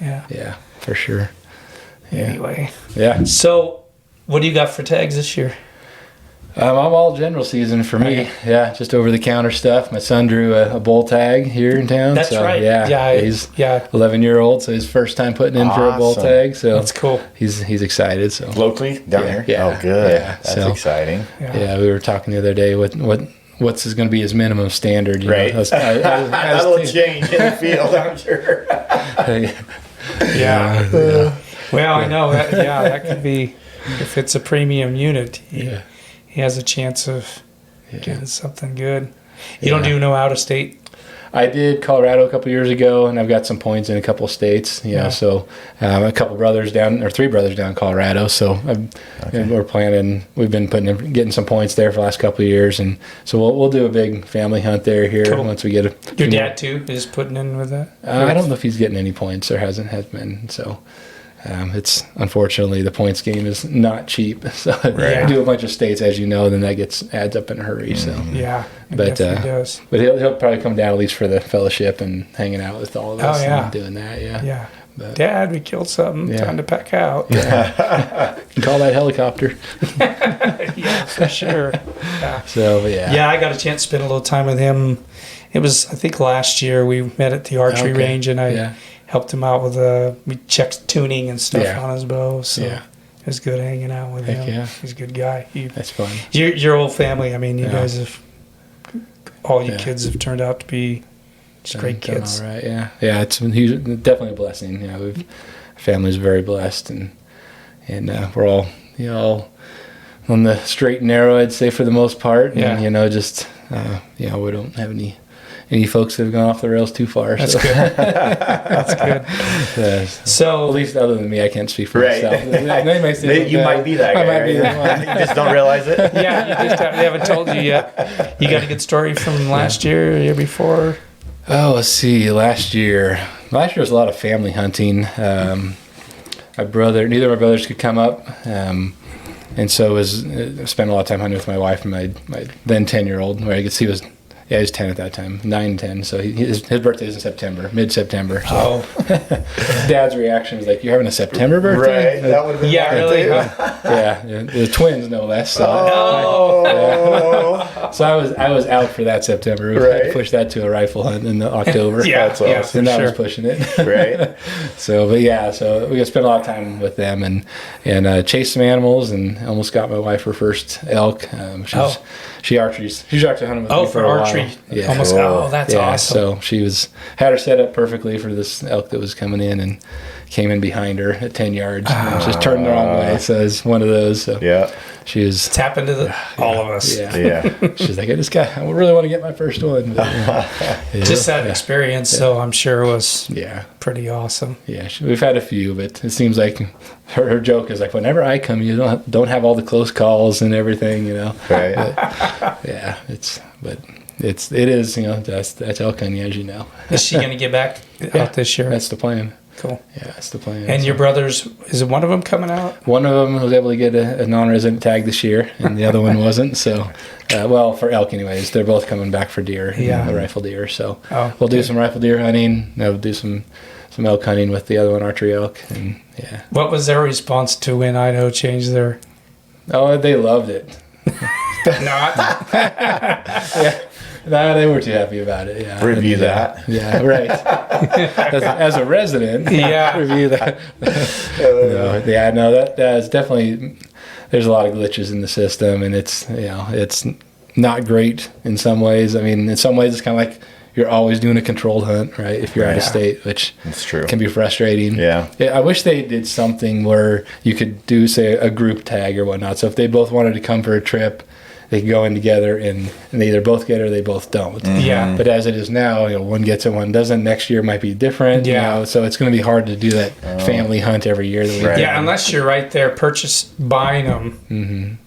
[SPEAKER 1] Yeah. Yeah. For sure.
[SPEAKER 2] Anyway.
[SPEAKER 1] Yeah.
[SPEAKER 2] So, what do you got for tags this year?
[SPEAKER 1] I'm all general season for me. Yeah, just over the counter stuff. My son drew a bull tag here in town.
[SPEAKER 2] That's right.
[SPEAKER 1] Yeah, he's 11-year-old, so his first time putting in for a bull tag. So
[SPEAKER 2] that's cool.
[SPEAKER 1] He's excited. So
[SPEAKER 3] locally down here.
[SPEAKER 1] Yeah.
[SPEAKER 3] Oh, good.
[SPEAKER 1] Yeah,
[SPEAKER 3] that's exciting.
[SPEAKER 1] Yeah, we were talking the other day. What's going to be his minimum standard?
[SPEAKER 3] Right. That'll change in the field, I'm sure.
[SPEAKER 2] Yeah. Well, I know that. Yeah, that could be if it's a premium unit. He has a chance of getting something good. You don't do no out of state?
[SPEAKER 1] I did Colorado a couple years ago, and I've got some points in a couple of states. So a couple brothers down, or 3 brothers down in Colorado. So we're planning. We've been getting some points there for the last couple of years, and so we'll do a big family hunt there here once we get a.
[SPEAKER 2] Your dad too is putting in with that.
[SPEAKER 1] I don't know if he's getting any points or has been. So. It's unfortunately the points game is not cheap. So if you do a bunch of states, as you know, then that adds up in a hurry. So
[SPEAKER 2] it does.
[SPEAKER 1] But he'll probably come down at least for the fellowship and hanging out with all of us and doing that. Yeah. But,
[SPEAKER 2] Dad, we killed something. Time to pack out.
[SPEAKER 1] You can call that helicopter.
[SPEAKER 2] Yeah, for sure. Yeah.
[SPEAKER 1] So
[SPEAKER 2] I got a chance to spend a little time with him. It was, I think, last year we met at the archery range, and I helped him out with we checked tuning and stuff on his bow. So it was good hanging out with him.
[SPEAKER 1] Yeah.
[SPEAKER 2] He's a good guy.
[SPEAKER 1] That's fun.
[SPEAKER 2] Your whole family, I mean, you guys have, all you kids have turned out to be just great kids.
[SPEAKER 1] All right, yeah. It's definitely a blessing. Family's very blessed, and we're all, all on the straight and narrow, I'd say, for the most part. And, just, we don't have any folks that have gone off the rails too far.
[SPEAKER 2] That's good. That's good. So
[SPEAKER 1] at least other than me, I can't speak for myself.
[SPEAKER 3] You might be that guy.
[SPEAKER 1] I might be the one.
[SPEAKER 3] You just don't realize it.
[SPEAKER 2] Yeah, they haven't told you yet. You got a good story from last year or the year before?
[SPEAKER 1] Oh, let's see. Last year was a lot of family hunting. Neither of my brothers could come up. And so I spent a lot of time hunting with my wife and my then 10-year-old, where I guess he was 10 at that time, 9, 10. So his birthday is in September, mid-September. So Dad's reaction was like, "You're having a September birthday?"
[SPEAKER 3] Right. That would have been
[SPEAKER 2] really.
[SPEAKER 1] Yeah, the twins no less. So so I was out for that September. We had to push that to a rifle hunt in October.
[SPEAKER 3] That's awesome.
[SPEAKER 1] And I was pushing it.
[SPEAKER 3] Right.
[SPEAKER 1] So we got to spend a lot of time with them and chase some animals, and almost got my wife her first elk. She's actually hunting with me for a
[SPEAKER 2] archery.
[SPEAKER 1] while. Yeah.
[SPEAKER 2] Almost. Oh, that's awesome.
[SPEAKER 1] So had her set up perfectly for this elk that was coming in, and came in behind her at 10 yards. And just turned the wrong way. So it's one of those. So she was.
[SPEAKER 2] It's happened to all of us.
[SPEAKER 1] Yeah. She's like, I really want to get my first one. But,
[SPEAKER 2] just that experience, so I'm sure it was pretty awesome.
[SPEAKER 1] Yeah, we've had a few, but it seems like her joke is like, whenever I come, you don't have all the close calls and everything,
[SPEAKER 3] Right.
[SPEAKER 1] But, it is, that's elk hunting, as you know.
[SPEAKER 2] Is she going to get back out this year?
[SPEAKER 1] That's the plan.
[SPEAKER 2] Cool.
[SPEAKER 1] Yeah, that's the plan.
[SPEAKER 2] And your brothers, is one of them coming out?
[SPEAKER 1] One of them was able to get a non-resident tag this year, and the other one wasn't. So, for elk anyways, they're both coming back for deer, the rifle deer. So we'll do some rifle deer hunting. We'll do some elk hunting with the other one, archery elk. And
[SPEAKER 2] What was their response to when Idaho changed their...
[SPEAKER 1] Oh, they loved it.
[SPEAKER 2] Not?
[SPEAKER 1] No, they weren't too happy about it. Yeah,
[SPEAKER 3] review that.
[SPEAKER 1] Yeah, right. as a resident, review that. That is definitely. There's a lot of glitches in the system, and it's not great in some ways. I mean, in some ways, it's kind of like you're always doing a controlled hunt, right? If you're out of state, which
[SPEAKER 3] that's true,
[SPEAKER 1] can be frustrating. Yeah, I wish they did something where you could do, say, a group tag or whatnot. So if they both wanted to come for a trip, they can go in together and they either both get it or they both don't.
[SPEAKER 2] Mm-hmm. Yeah.
[SPEAKER 1] But as it is now, one gets it, one doesn't. Next year might be different.
[SPEAKER 2] Yeah.
[SPEAKER 1] So it's going to be hard to do that family hunt every year.
[SPEAKER 2] Unless you're right there buying them,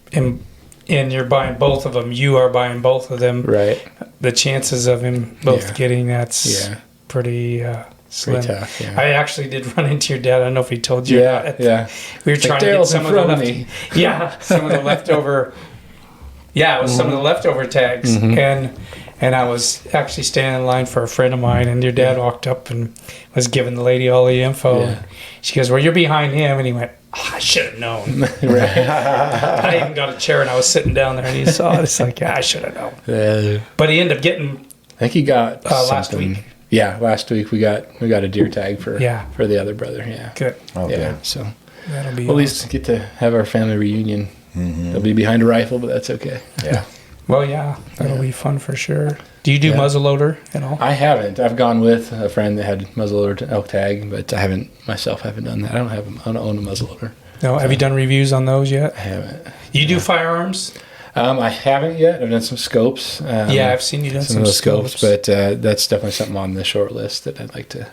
[SPEAKER 2] and you're buying both of them. You are buying both of them. Right. The chances of him both getting that's pretty slim.
[SPEAKER 1] Pretty tough,
[SPEAKER 2] I actually did run into your dad. I don't know if he told you about it.
[SPEAKER 1] Yeah.
[SPEAKER 2] We were trying to get some of the leftover. Yeah, it was some of the leftover tags, and And I was actually standing in line for a friend of mine, and your dad walked up and was giving the lady all the info.
[SPEAKER 1] Yeah.
[SPEAKER 2] And she goes, well, you're behind him. And he went, I should have known. I even got a chair, and I was sitting down there, and he saw it. It's like, I should have known. But he ended up getting...
[SPEAKER 1] I think he got
[SPEAKER 2] last week.
[SPEAKER 1] Yeah, last week we got a deer tag for the other brother. Yeah,
[SPEAKER 2] good.
[SPEAKER 3] Oh,
[SPEAKER 1] yeah.
[SPEAKER 3] good.
[SPEAKER 1] So
[SPEAKER 2] that'll be
[SPEAKER 1] we'll at least get to have our family reunion. They'll be behind a rifle, but that's okay.
[SPEAKER 3] Yeah.
[SPEAKER 2] Well, yeah, that'll be fun for sure. Do you do muzzleloader at all?
[SPEAKER 1] I haven't. I've gone with a friend that had muzzleloader elk tag, but I haven't done that. I don't own a muzzleloader.
[SPEAKER 2] No. Have you done reviews on those yet?
[SPEAKER 1] I haven't.
[SPEAKER 2] You do firearms?
[SPEAKER 1] I haven't yet. I've done some scopes.
[SPEAKER 2] I've seen you done some
[SPEAKER 1] of those
[SPEAKER 2] scopes,
[SPEAKER 1] but that's definitely something on the short list that I'd like to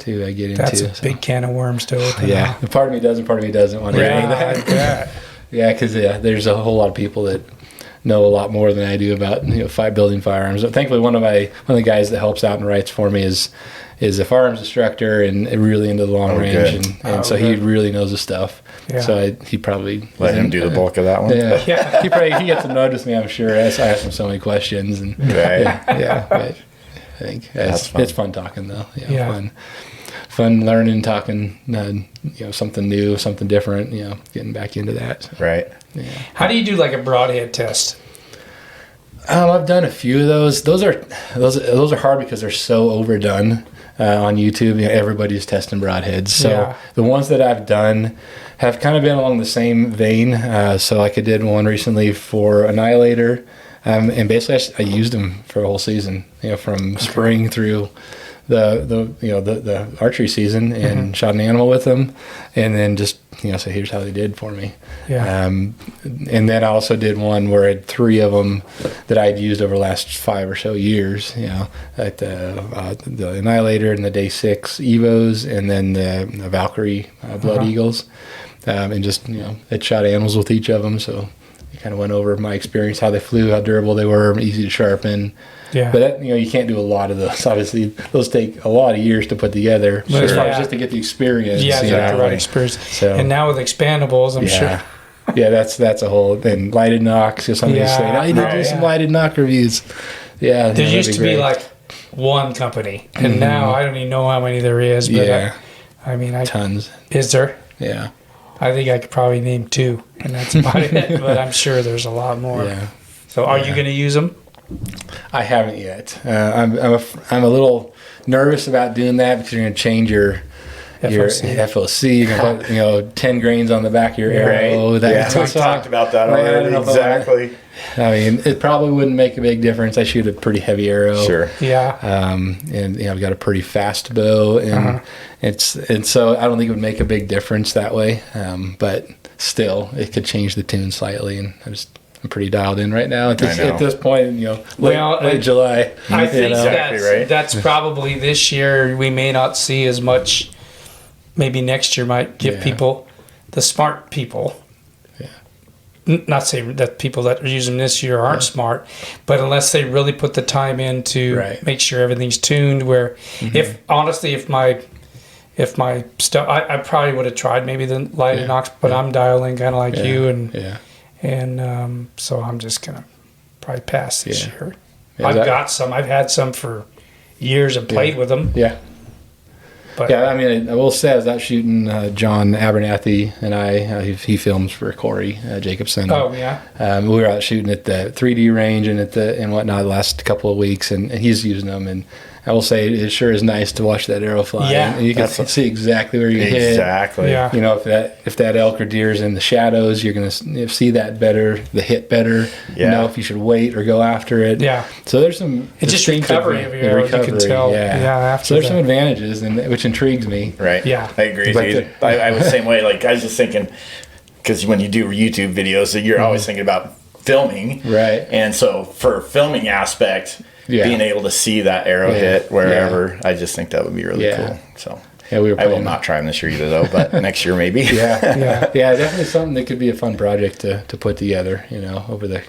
[SPEAKER 1] get into.
[SPEAKER 2] That's a big can of worms to open.
[SPEAKER 1] Yeah, part of me does and part of me doesn't want to do that. Yeah, because there's a whole lot of people that know a lot more than I do about building firearms. But thankfully, one of the guys that helps out and writes for me is a firearms instructor and really into the long range, and so he really knows the stuff. Yeah. So he probably
[SPEAKER 3] let him do the bulk of that one.
[SPEAKER 1] Yeah, he gets to notice me. I'm sure. I ask him so many questions, and I think it's fun talking though. Fun learning, talking. Something new, something different. Getting back into that.
[SPEAKER 3] Right.
[SPEAKER 1] Yeah.
[SPEAKER 2] How do you do like a broadhead test?
[SPEAKER 1] I've done a few of those. Those are hard because they're so overdone on YouTube. Everybody's testing broadheads. So the ones that I've done have kind of been along the same vein. So like I did one recently for Annihilator, and basically I used them for a whole season. From spring through the archery season, and shot an animal with them, and then just so here's how they did for me. And then I also did one where I had 3 of them that I'd used over the last 5 or so years. Like the Annihilator and the Day 6 Evos, and then the Valkyrie Blood Eagles, and just it shot animals with each of them. So I kind of went over my experience, how they flew, how durable they were, easy to sharpen. Yeah. But you can't do a lot of those. Obviously, those take a lot of years to put together. But as far as just to get the experience.
[SPEAKER 2] Yeah, the right experience.
[SPEAKER 1] So,
[SPEAKER 2] and now with expandables, I'm sure.
[SPEAKER 1] Yeah, that's a whole thing. Lighted knocks. Somebody's saying, "I need to do some lighted knock reviews." Yeah,
[SPEAKER 2] there used to be like one company, and now I don't even know how many there is. But I mean,
[SPEAKER 1] tons.
[SPEAKER 2] Is there?
[SPEAKER 1] Yeah.
[SPEAKER 2] I think I could probably name 2, and that's about it. But I'm sure there's a lot more. Yeah. So, are you going to use them?
[SPEAKER 1] I haven't yet. I'm a little nervous about doing that because you're going to change your FOC. You're going to put 10 grains on the back of your arrow.
[SPEAKER 3] We talked about that already. Exactly.
[SPEAKER 1] I mean, it probably wouldn't make a big difference. I shoot a pretty heavy arrow.
[SPEAKER 3] Sure.
[SPEAKER 2] Yeah.
[SPEAKER 1] And I've got a pretty fast bow, and so I don't think it would make a big difference that way. But still, it could change the tune slightly, and I'm pretty dialed in right now at this point. Late July.
[SPEAKER 2] I think that's probably this year. We may not see as much. Maybe next year might give people, the smart people. Not saying that people that are using this year aren't smart, but unless they really put the time in to make sure everything's tuned. Where, if my stuff, I probably would have tried maybe the lighted knocks, but I'm dialing kind of like you, and so I'm just gonna probably pass this year. I've got some. I've had some for years and played with them.
[SPEAKER 1] Yeah. But, I mean, I will say I was out shooting John Abernathy, and he films for Corey Jacobson.
[SPEAKER 2] Oh yeah.
[SPEAKER 1] We were out shooting at the 3D range and whatnot the last couple of weeks, and he's using them. And I will say it sure is nice to watch that arrow fly.
[SPEAKER 2] Yeah,
[SPEAKER 1] and you can see exactly where you hit.
[SPEAKER 3] Exactly.
[SPEAKER 2] Yeah.
[SPEAKER 1] If that elk or deer is in the shadows, you're gonna see that better, the hit better.
[SPEAKER 3] Yeah.
[SPEAKER 1] If you should wait or go after it.
[SPEAKER 2] Yeah.
[SPEAKER 1] So there's some.
[SPEAKER 2] It's just recovery of your arrows. You can tell.
[SPEAKER 1] Yeah. So there's some advantages, which intrigues me.
[SPEAKER 3] Right.
[SPEAKER 2] Yeah.
[SPEAKER 3] I agree. I was the same way. Like I was just thinking, because when you do YouTube videos, you're always thinking about filming.
[SPEAKER 1] Right.
[SPEAKER 3] And so for filming aspect. Being able to see that arrow hit wherever, I just think that would be really cool. So I will not try them this year either, though. But next year maybe.
[SPEAKER 1] Yeah, definitely something that could be a fun project to put together. Over the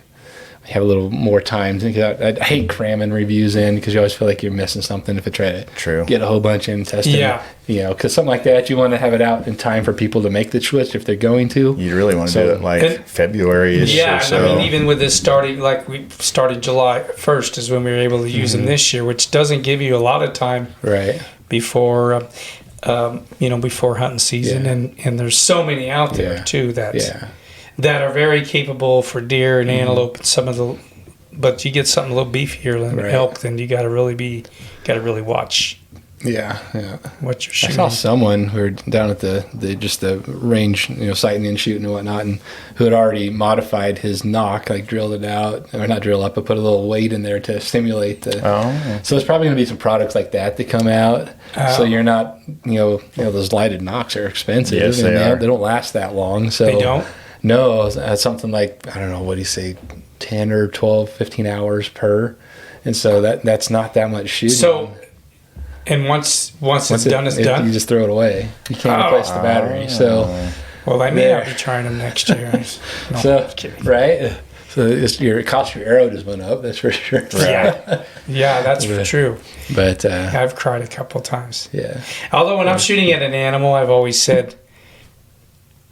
[SPEAKER 1] have a little more time. I hate cramming reviews in because you always feel like you're missing something if I try to get a whole bunch in testing.
[SPEAKER 2] Yeah.
[SPEAKER 1] Because something like that, you want to have it out in time for people to make the switch if they're going to.
[SPEAKER 3] You really want to do it like February-ish or so.
[SPEAKER 2] I mean, even with this starting, like we started July 1st is when we were able to use them this year, which doesn't give you a lot of time before, before hunting season. And there's so many out there too that are very capable for deer and antelope and some of the, but you get something a little beefier than elk, then you got to really watch. What you're shooting.
[SPEAKER 1] I saw someone who were down at the range, sighting and shooting and whatnot, and who had already modified his knock, like drilled it out, or not drill up, but put a little weight in there to stimulate the. Oh. So there's probably going to be some products like that come out. So you're not, those lighted knocks are expensive.
[SPEAKER 3] Yes, they are.
[SPEAKER 1] They don't last that long. So
[SPEAKER 2] they don't.
[SPEAKER 1] No, something like, I don't know, what do you say, 10 or 12, 15 hours per. And so that's not that much shooting.
[SPEAKER 2] So, and once it's done, it's done?
[SPEAKER 1] You just throw it away. You can't replace the battery. So,
[SPEAKER 2] well, I may not be trying them next year.
[SPEAKER 1] Right? So your cost of your arrow just went up, that's for sure.
[SPEAKER 2] Right. Yeah, that's true.
[SPEAKER 1] But
[SPEAKER 2] I've cried a couple times.
[SPEAKER 1] Yeah.
[SPEAKER 2] Although when I'm shooting at an animal, I've always said,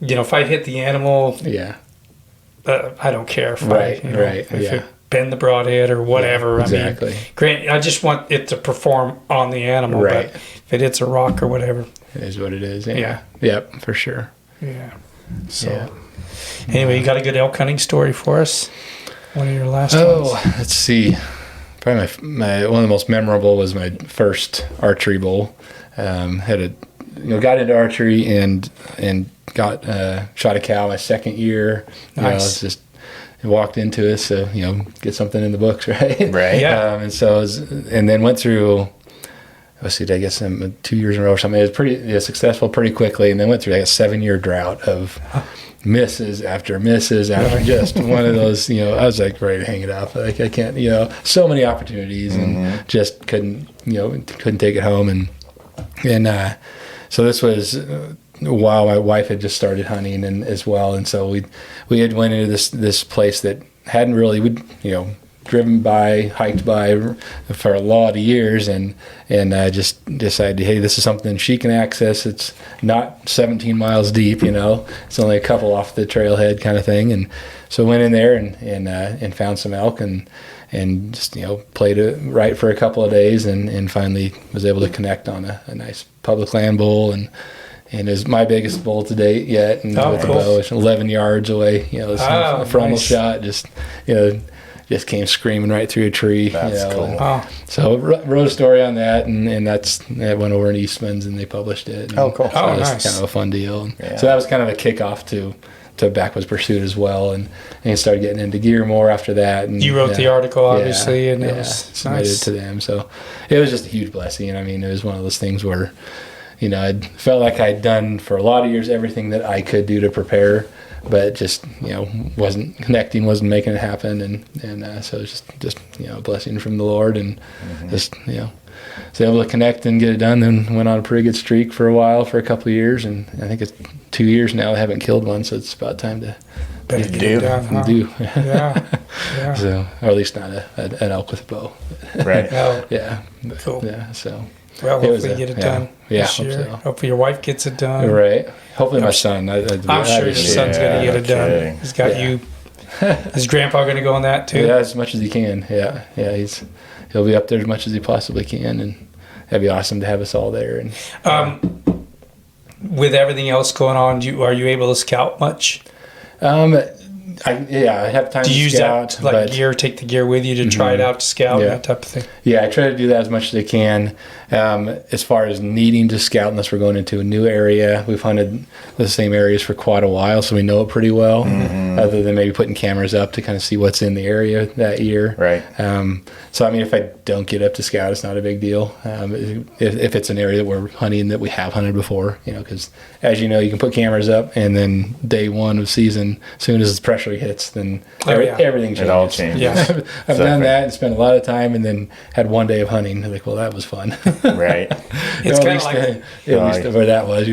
[SPEAKER 2] if I hit the animal, I don't care if it bend the broadhead or whatever.
[SPEAKER 1] Exactly.
[SPEAKER 2] I mean, granted, I just want it to perform on the animal. But if it hits a rock or whatever,
[SPEAKER 1] it is what it is. Yeah. Yep, for sure.
[SPEAKER 2] Yeah. So, anyway, you got a good elk hunting story for us? One of your last ones?
[SPEAKER 1] Let's see. Probably my one of the most memorable was my first archery bowl. Got into archery and got shot a cow my second year.
[SPEAKER 2] Nice.
[SPEAKER 1] Just walked into it, so get something in the books, right?
[SPEAKER 3] Right.
[SPEAKER 1] Yeah. And then went through. I guess 2 years in a row or something. It was pretty successful pretty quickly, and then went through like a 7-year drought of misses after misses after just one of those. I was like ready to hang it up. Like I can't. So many opportunities and just couldn't take it home and. So this was while my wife had just started hunting and as well, and so we had went into this place that hadn't really driven by, hiked by for a lot of years, and just decided, hey, this is something she can access. It's not 17 miles deep, it's only a couple off the trailhead kind of thing, and so went in there and found some elk and just played it right for a couple of days and finally was able to connect on a nice public land bull and it was my biggest bull to date yet, and with the bow, it's 11 yards away. A frontal shot just came screaming right through a tree.
[SPEAKER 3] That's cool.
[SPEAKER 1] So wrote a story on that, and that went over in Eastman's and they published it.
[SPEAKER 3] Cool.
[SPEAKER 1] So it was kind of a fun deal. So that was kind of a kickoff to Backwoods Pursuit as well, and started getting into gear more after that. And
[SPEAKER 2] you wrote the article, obviously, and it was
[SPEAKER 1] submitted to them. So it was just a huge blessing. I mean, it was one of those things where, I felt like I'd done for a lot of years everything that I could do to prepare, but just wasn't connecting, wasn't making it happen, and so it was just a blessing from the Lord, and just was able to connect and get it done. Then went on a pretty good streak for a while, for a couple of years, and I think it's 2 years now I haven't killed one, so it's about time to
[SPEAKER 2] do.
[SPEAKER 1] Yeah. So, or at least not an elk with a bow.
[SPEAKER 3] Right.
[SPEAKER 1] Yeah.
[SPEAKER 2] Cool.
[SPEAKER 1] Yeah. So.
[SPEAKER 2] Well, hopefully you get it done this year.
[SPEAKER 1] So.
[SPEAKER 2] Hopefully your wife gets it done.
[SPEAKER 1] Right. Hopefully my son.
[SPEAKER 2] I'm sure your son's going to get it done. He's got you. Is Grandpa going to go on that too?
[SPEAKER 1] Yeah, as much as he can. Yeah. He'll be up there as much as he possibly can, and that'd be awesome to have us all there. And
[SPEAKER 2] with everything else going on, are you able to scout much?
[SPEAKER 1] I have time to
[SPEAKER 2] use
[SPEAKER 1] scout.
[SPEAKER 2] That gear, take the gear with you to try it out to scout and that type of thing?
[SPEAKER 1] Yeah, I try to do that as much as I can. As far as needing to scout, unless we're going into a new area, we've hunted the same areas for quite a while, so we know it pretty well, other than maybe putting cameras up to kind of see what's in the area that year.
[SPEAKER 3] Right.
[SPEAKER 1] So, I mean, if I don't get up to scout, it's not a big deal. If it's an area that we're hunting that we have hunted before, because as you know, you can put cameras up, and then day one of season, as soon as the pressure hits, then everything changes.
[SPEAKER 3] It all changes.
[SPEAKER 2] Yeah.
[SPEAKER 1] I've done that and spent a lot of time, and then had one day of hunting. I'm like, well, that was fun.
[SPEAKER 3] Right.
[SPEAKER 2] It's kind of like
[SPEAKER 1] at least where that was,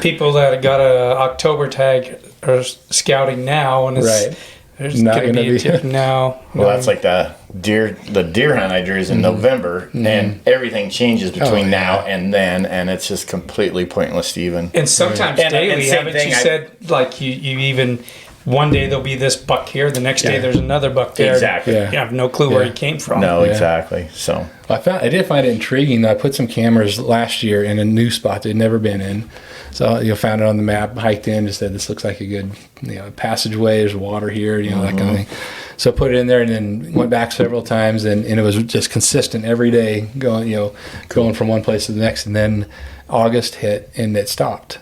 [SPEAKER 2] people that got a October tag are scouting now, and it's There's
[SPEAKER 1] Not
[SPEAKER 2] going to
[SPEAKER 1] gonna
[SPEAKER 2] be a
[SPEAKER 1] be-
[SPEAKER 2] tip. No.
[SPEAKER 3] Well, that's like the deer hunt I drew is in November, and everything changes between now and then, and it's just completely pointless to even.
[SPEAKER 2] And sometimes
[SPEAKER 3] And
[SPEAKER 2] daily,
[SPEAKER 3] same
[SPEAKER 2] haven't
[SPEAKER 3] thing,
[SPEAKER 2] you said, like, you even, one day there'll be this buck here, the next day
[SPEAKER 1] Yeah.
[SPEAKER 2] there's another buck there.
[SPEAKER 3] Exactly.
[SPEAKER 1] Yeah.
[SPEAKER 2] You have no clue where
[SPEAKER 1] Yeah.
[SPEAKER 2] he came from.
[SPEAKER 3] No,
[SPEAKER 1] Yeah.
[SPEAKER 3] exactly. So
[SPEAKER 1] I did find it intriguing. I put some cameras last year in a new spot they'd never been in. So found it on the map, hiked in, just said this looks like a good passageway. There's water here, that kind of thing. So put it in there, and then went back several times, and it was just consistent every day, going from one place to the next. And then August hit, and it stopped.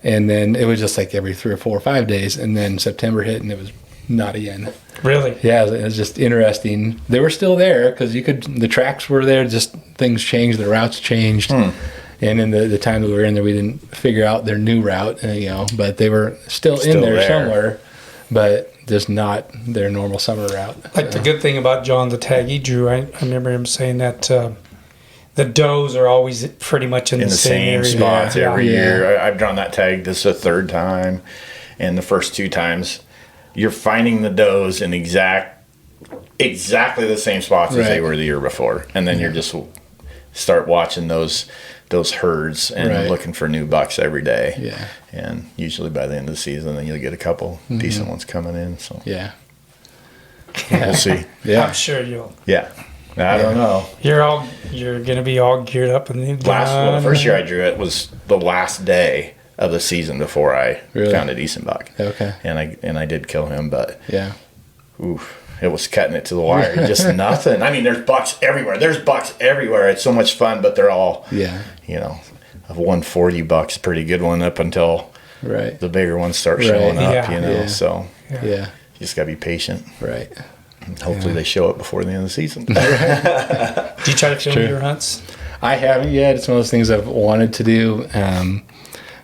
[SPEAKER 1] And then it was just like every 3 or 4 or 5 days, and then September hit, and it was not again.
[SPEAKER 2] Really?
[SPEAKER 1] Yeah, it was just interesting. They were still there because the tracks were there. Just things changed, the routes changed, and in the time that we were in there, we didn't figure out their new route. But they were still in there somewhere, but just not their normal summer route.
[SPEAKER 2] Like, the good thing about John, the tag he drew, I remember him saying that the does are always pretty much in the same area.
[SPEAKER 3] spots every
[SPEAKER 1] Yeah.
[SPEAKER 3] year. I've drawn that tag. This is the 3rd time, and the first 2 times, you're finding the does in exactly the same spots as they
[SPEAKER 1] Right.
[SPEAKER 3] were the year before, and then you're just start watching those herds and
[SPEAKER 1] Right.
[SPEAKER 3] looking for new bucks every day.
[SPEAKER 1] Yeah.
[SPEAKER 3] And usually by the end of the season, then you'll get a couple decent ones coming in. So
[SPEAKER 1] Yeah.
[SPEAKER 3] we'll see.
[SPEAKER 1] Yeah.
[SPEAKER 2] I'm sure
[SPEAKER 3] Yeah, I don't know.
[SPEAKER 2] you're gonna be all geared up and
[SPEAKER 3] The first year I drew it was the last day of the season before I
[SPEAKER 1] Really?
[SPEAKER 3] found a decent buck.
[SPEAKER 1] Okay.
[SPEAKER 3] And I did kill him, but
[SPEAKER 1] Yeah.
[SPEAKER 3] oof, it was cutting it to the wire. Just nothing. I mean, there's bucks everywhere. It's so much fun, but they're all,
[SPEAKER 1] Yeah.
[SPEAKER 3] a 140 buck's a pretty good one up until
[SPEAKER 1] Right.
[SPEAKER 3] the bigger ones start
[SPEAKER 1] Right.
[SPEAKER 3] showing up,
[SPEAKER 2] Yeah.
[SPEAKER 1] Yeah.
[SPEAKER 3] So
[SPEAKER 1] Yeah.
[SPEAKER 3] you just got to be patient.
[SPEAKER 1] Right.
[SPEAKER 3] Hopefully they show up before the end of the season.
[SPEAKER 2] Do you try to film
[SPEAKER 1] True.
[SPEAKER 2] your hunts?
[SPEAKER 1] I haven't yet. It's one of those things I've wanted to do,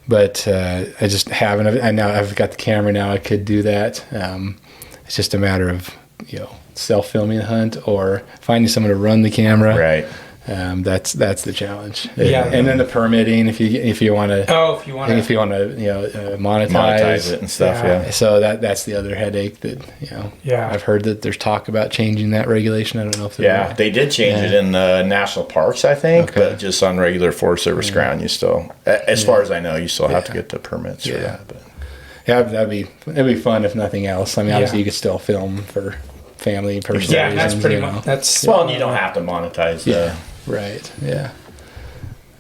[SPEAKER 1] but I just haven't. I've got the camera now. I could do that. It's just a matter of self-filming a hunt or finding someone to run the camera.
[SPEAKER 3] Right.
[SPEAKER 1] That's the challenge.
[SPEAKER 2] Yeah.
[SPEAKER 1] And then the permitting if you want to.
[SPEAKER 2] Oh, if you want to.
[SPEAKER 1] Monetize
[SPEAKER 3] it and stuff.
[SPEAKER 2] Yeah.
[SPEAKER 3] Yeah.
[SPEAKER 1] So that's the other headache that
[SPEAKER 2] Yeah.
[SPEAKER 1] I've heard that there's talk about changing that regulation. I don't know if
[SPEAKER 3] Yeah, they did change it in the national parks, I think,
[SPEAKER 1] Okay.
[SPEAKER 3] but just on regular Forest Service ground, you still, as far as I know, you still have to get the permits for that. But
[SPEAKER 1] Yeah, it'd be fun if nothing else. I mean, obviously
[SPEAKER 2] Yeah.
[SPEAKER 1] you could still film for family, personal
[SPEAKER 2] Yeah,
[SPEAKER 1] reasons.
[SPEAKER 2] that's pretty
[SPEAKER 1] you know.
[SPEAKER 2] much. That's
[SPEAKER 3] well, and you don't have to monetize.
[SPEAKER 1] Right. Yeah.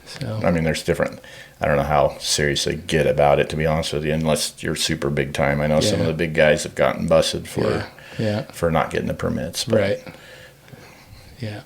[SPEAKER 1] So
[SPEAKER 3] I mean, there's different. I don't know how serious they get about it, to be honest with you, unless you're super big time. I know some of
[SPEAKER 1] Yeah.
[SPEAKER 3] the big guys have gotten busted
[SPEAKER 1] yeah.
[SPEAKER 3] for not getting the permits. But
[SPEAKER 1] Right. Yeah.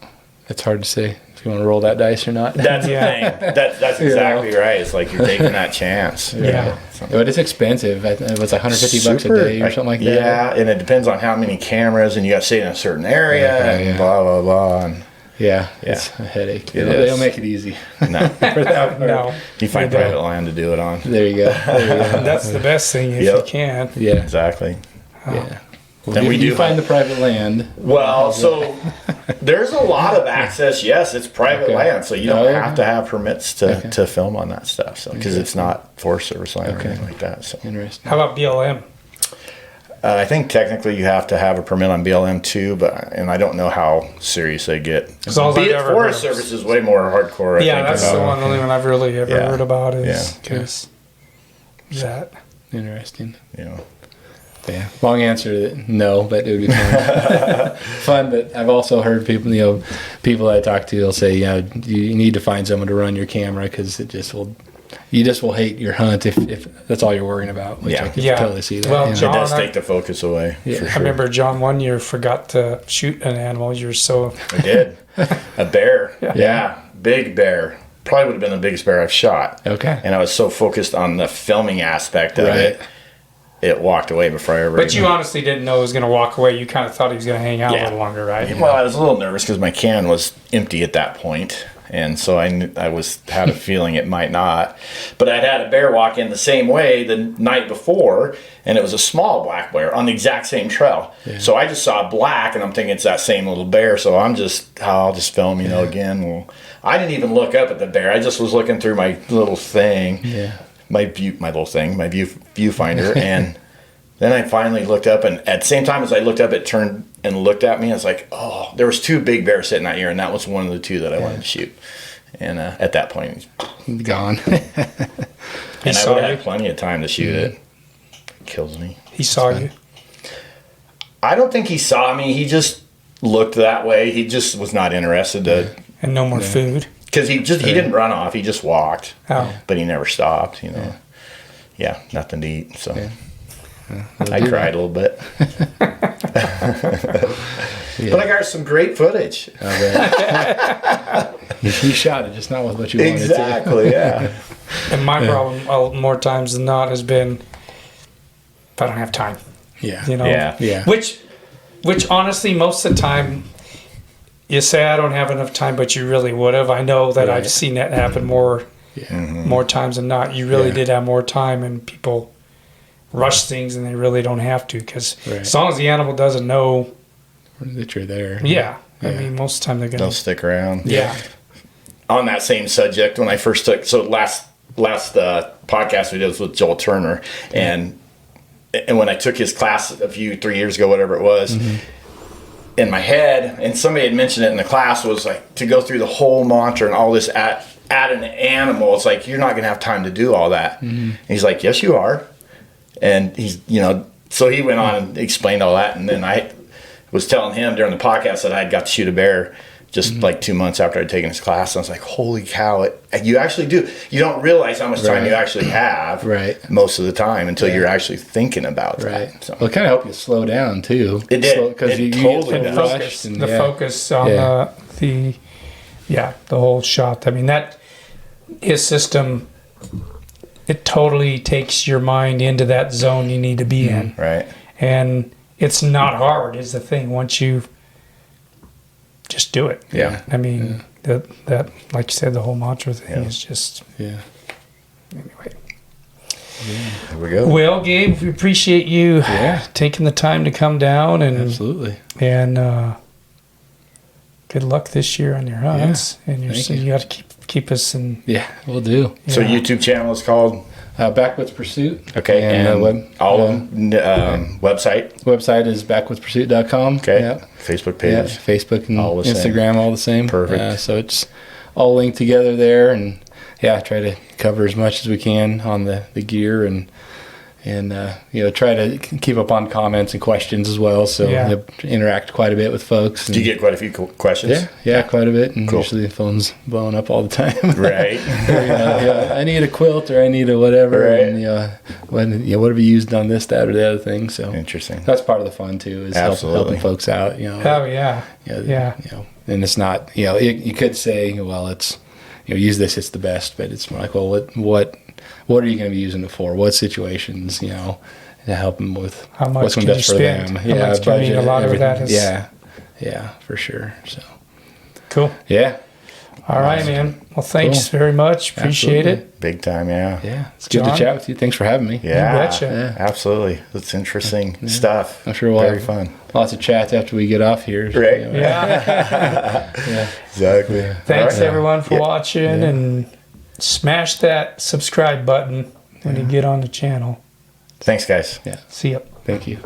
[SPEAKER 1] It's hard to say if you want to roll that dice or not.
[SPEAKER 3] that's the thing. That's exactly right. It's like you're taking that chance.
[SPEAKER 2] Yeah.
[SPEAKER 3] So-
[SPEAKER 1] But it's expensive. It was $150 a day or something like that.
[SPEAKER 3] Yeah, and it depends on how many cameras, and you got to stay in a certain area, and blah blah blah. And
[SPEAKER 1] Yeah. It's a headache.
[SPEAKER 3] It
[SPEAKER 1] They
[SPEAKER 3] is.
[SPEAKER 1] don't make it easy.
[SPEAKER 3] no,
[SPEAKER 1] for that part.
[SPEAKER 2] no.
[SPEAKER 3] you find
[SPEAKER 2] They don't.
[SPEAKER 3] private land to do it on.
[SPEAKER 1] There you go.
[SPEAKER 2] That's the best thing if
[SPEAKER 3] Yep.
[SPEAKER 2] you can.
[SPEAKER 1] Yeah.
[SPEAKER 3] Exactly.
[SPEAKER 1] Yeah. Well,
[SPEAKER 3] And
[SPEAKER 1] if
[SPEAKER 3] we
[SPEAKER 1] you
[SPEAKER 3] do
[SPEAKER 1] find
[SPEAKER 3] have-
[SPEAKER 1] the private land.
[SPEAKER 3] Well, so there's a lot of access. Yes, it's private
[SPEAKER 1] Okay.
[SPEAKER 3] land, so you don't
[SPEAKER 1] Oh,
[SPEAKER 3] have to have permits
[SPEAKER 1] Okay.
[SPEAKER 3] to film on that stuff. So because it's not Forest Service land or anything like that. So
[SPEAKER 1] Interesting.
[SPEAKER 2] How about BLM?
[SPEAKER 3] I think technically you have to have a permit on BLM too, and I don't know how serious they get.
[SPEAKER 2] Because all I've ever
[SPEAKER 3] Forest
[SPEAKER 2] heard of-
[SPEAKER 3] Service is way more hardcore. I
[SPEAKER 2] Yeah,
[SPEAKER 3] think,
[SPEAKER 2] that's
[SPEAKER 3] than-
[SPEAKER 2] the only one I've really ever
[SPEAKER 3] Yeah.
[SPEAKER 2] heard about is
[SPEAKER 3] Yeah.
[SPEAKER 2] because that.
[SPEAKER 1] Interesting.
[SPEAKER 3] You know.
[SPEAKER 1] Yeah. Long answer, no, but it would be fun. Fun, but I've also heard people, people that I talk to, they'll say, you need to find someone to run your camera because you just will hate your hunt if that's all you're worrying about. Which
[SPEAKER 3] Yeah.
[SPEAKER 1] I can
[SPEAKER 2] Yeah.
[SPEAKER 1] totally see that.
[SPEAKER 2] Well,
[SPEAKER 1] yeah.
[SPEAKER 3] It
[SPEAKER 2] John,
[SPEAKER 3] does
[SPEAKER 2] I-
[SPEAKER 3] take the focus away.
[SPEAKER 1] Yeah.
[SPEAKER 3] For
[SPEAKER 2] I
[SPEAKER 3] sure.
[SPEAKER 2] remember John one year forgot to shoot an animal. You're so
[SPEAKER 3] I did. A bear. Yeah. Big bear. Probably would have been the biggest bear I've shot.
[SPEAKER 1] Okay.
[SPEAKER 3] And I was so focused on the filming aspect of
[SPEAKER 1] Right.
[SPEAKER 3] it walked away before I ever.
[SPEAKER 2] But you honestly didn't know he was going to walk away. You kind of thought he was going to hang out a
[SPEAKER 3] Yeah.
[SPEAKER 2] little longer, right?
[SPEAKER 3] Well, I was a little nervous because my can was empty at that point, and so I had a feeling it might not. But I'd had a bear walk in the same way the night before, and it was a small black bear on the exact same trail. So I just saw black, and I'm thinking it's that same little bear. So I'll just film, again. Well, I didn't even look up at the bear. I just was looking through my little thing.
[SPEAKER 1] Yeah.
[SPEAKER 3] My viewfinder, and Then I finally looked up, and at the same time as I looked up, it turned and looked at me. I was like, oh, there was 2 big bears sitting out here, and that was one of the 2 that I wanted to shoot. And at that point,
[SPEAKER 1] he's gone.
[SPEAKER 3] And I would have had plenty of time to shoot it. It kills me.
[SPEAKER 2] He saw you?
[SPEAKER 3] I don't think he saw me. He just looked that way. He just was not interested to.
[SPEAKER 2] And no more food?
[SPEAKER 3] Because he didn't run off. He just walked.
[SPEAKER 2] Oh.
[SPEAKER 3] But he never stopped, you know. Yeah, nothing to eat. So I cried a little bit. But I got some great footage.
[SPEAKER 1] You shot it, just not with what you wanted to.
[SPEAKER 3] Exactly, yeah.
[SPEAKER 2] And my problem, more times than not, has been if I don't have time.
[SPEAKER 1] Yeah.
[SPEAKER 2] You know?
[SPEAKER 3] Yeah.
[SPEAKER 2] Which honestly, most of the time, you say I don't have enough time, but you really would have. I know that I've seen that happen more times than not. You really did have more time, and people rush things, and they really don't have to, because as long as the animal doesn't know
[SPEAKER 1] that you're there.
[SPEAKER 2] Yeah. I mean, most of the time
[SPEAKER 3] they'll stick around.
[SPEAKER 2] Yeah.
[SPEAKER 3] On that same subject, when I first took last podcast we did was with Joel Turner, and when I took his class 3 years ago, whatever it was, in my head, and somebody had mentioned it in the class, was like to go through the whole mantra and all this at an animal. It's like, you're not going to have time to do all that. And he's like, yes, you are. And he's, so he went on and explained all that, and then I was telling him during the podcast that I had got to shoot a bear just like 2 months after I'd taken his class. And I was like, holy cow, you actually do. You don't realize how much time you actually have most of the time until you're actually thinking about that. So.
[SPEAKER 1] Well, it kind of helped you slow down, too.
[SPEAKER 3] It did.
[SPEAKER 1] Because you
[SPEAKER 2] totally
[SPEAKER 1] get
[SPEAKER 2] focus,
[SPEAKER 1] and,
[SPEAKER 2] the focus on the whole shot. I mean, his system, it totally takes your mind into that zone you need to be in.
[SPEAKER 3] Right.
[SPEAKER 2] And it's not hard is the thing. Once you just do it.
[SPEAKER 3] Yeah.
[SPEAKER 2] I mean, that like you said, the whole mantra thing is just.
[SPEAKER 1] Yeah.
[SPEAKER 2] Anyway.
[SPEAKER 3] There we go.
[SPEAKER 2] Well, Gabe, we appreciate you taking the time to come down and
[SPEAKER 1] absolutely.
[SPEAKER 2] And good luck this year on your hunts.
[SPEAKER 1] Yeah.
[SPEAKER 2] And you got to keep us in.
[SPEAKER 1] Yeah, we'll do.
[SPEAKER 3] So YouTube channel is called
[SPEAKER 1] Backwoods Pursuit.
[SPEAKER 3] Okay, and website
[SPEAKER 1] is backwoodspursuit.com.
[SPEAKER 3] Okay, Facebook page,
[SPEAKER 1] Facebook and
[SPEAKER 3] all
[SPEAKER 1] Instagram, all the same.
[SPEAKER 3] Perfect.
[SPEAKER 1] So it's all linked together there, and try to cover as much as we can on the gear, and try to keep up on comments and questions as well. So interact quite a bit with folks.
[SPEAKER 3] Do you get quite a few questions?
[SPEAKER 1] Yeah, quite a bit. And usually the phone's blowing up all the time.
[SPEAKER 3] Right.
[SPEAKER 1] I need a quilt, or I need a whatever.
[SPEAKER 3] Right.
[SPEAKER 1] And what have you used on this, that, or the other thing? So
[SPEAKER 3] interesting.
[SPEAKER 1] That's part of the fun too, is helping folks out.
[SPEAKER 2] Oh yeah.
[SPEAKER 1] And it's not. You could say, well, it's use this, it's the best, but it's more like, well, what are you going to be using it for? What situations, to help them with what's going to be best for them?
[SPEAKER 2] How much budget, a lot everything. Of that is.
[SPEAKER 1] Yeah, for sure. So
[SPEAKER 2] cool.
[SPEAKER 1] Yeah.
[SPEAKER 2] All right, man. Well, thanks very much. Appreciate it.
[SPEAKER 3] Big time, yeah.
[SPEAKER 1] Yeah, it's good to chat with you. Thanks for having me.
[SPEAKER 3] Yeah,
[SPEAKER 2] you betcha.
[SPEAKER 3] Absolutely. That's interesting stuff.
[SPEAKER 1] I'm sure we'll have fun. Lots of chats after we get off here.
[SPEAKER 3] Right.
[SPEAKER 2] Yeah.
[SPEAKER 3] Exactly.
[SPEAKER 2] Thanks everyone for watching, and smash that subscribe button when you get on the channel.
[SPEAKER 3] Thanks, guys.
[SPEAKER 1] Yeah.
[SPEAKER 2] See ya.
[SPEAKER 1] Thank you.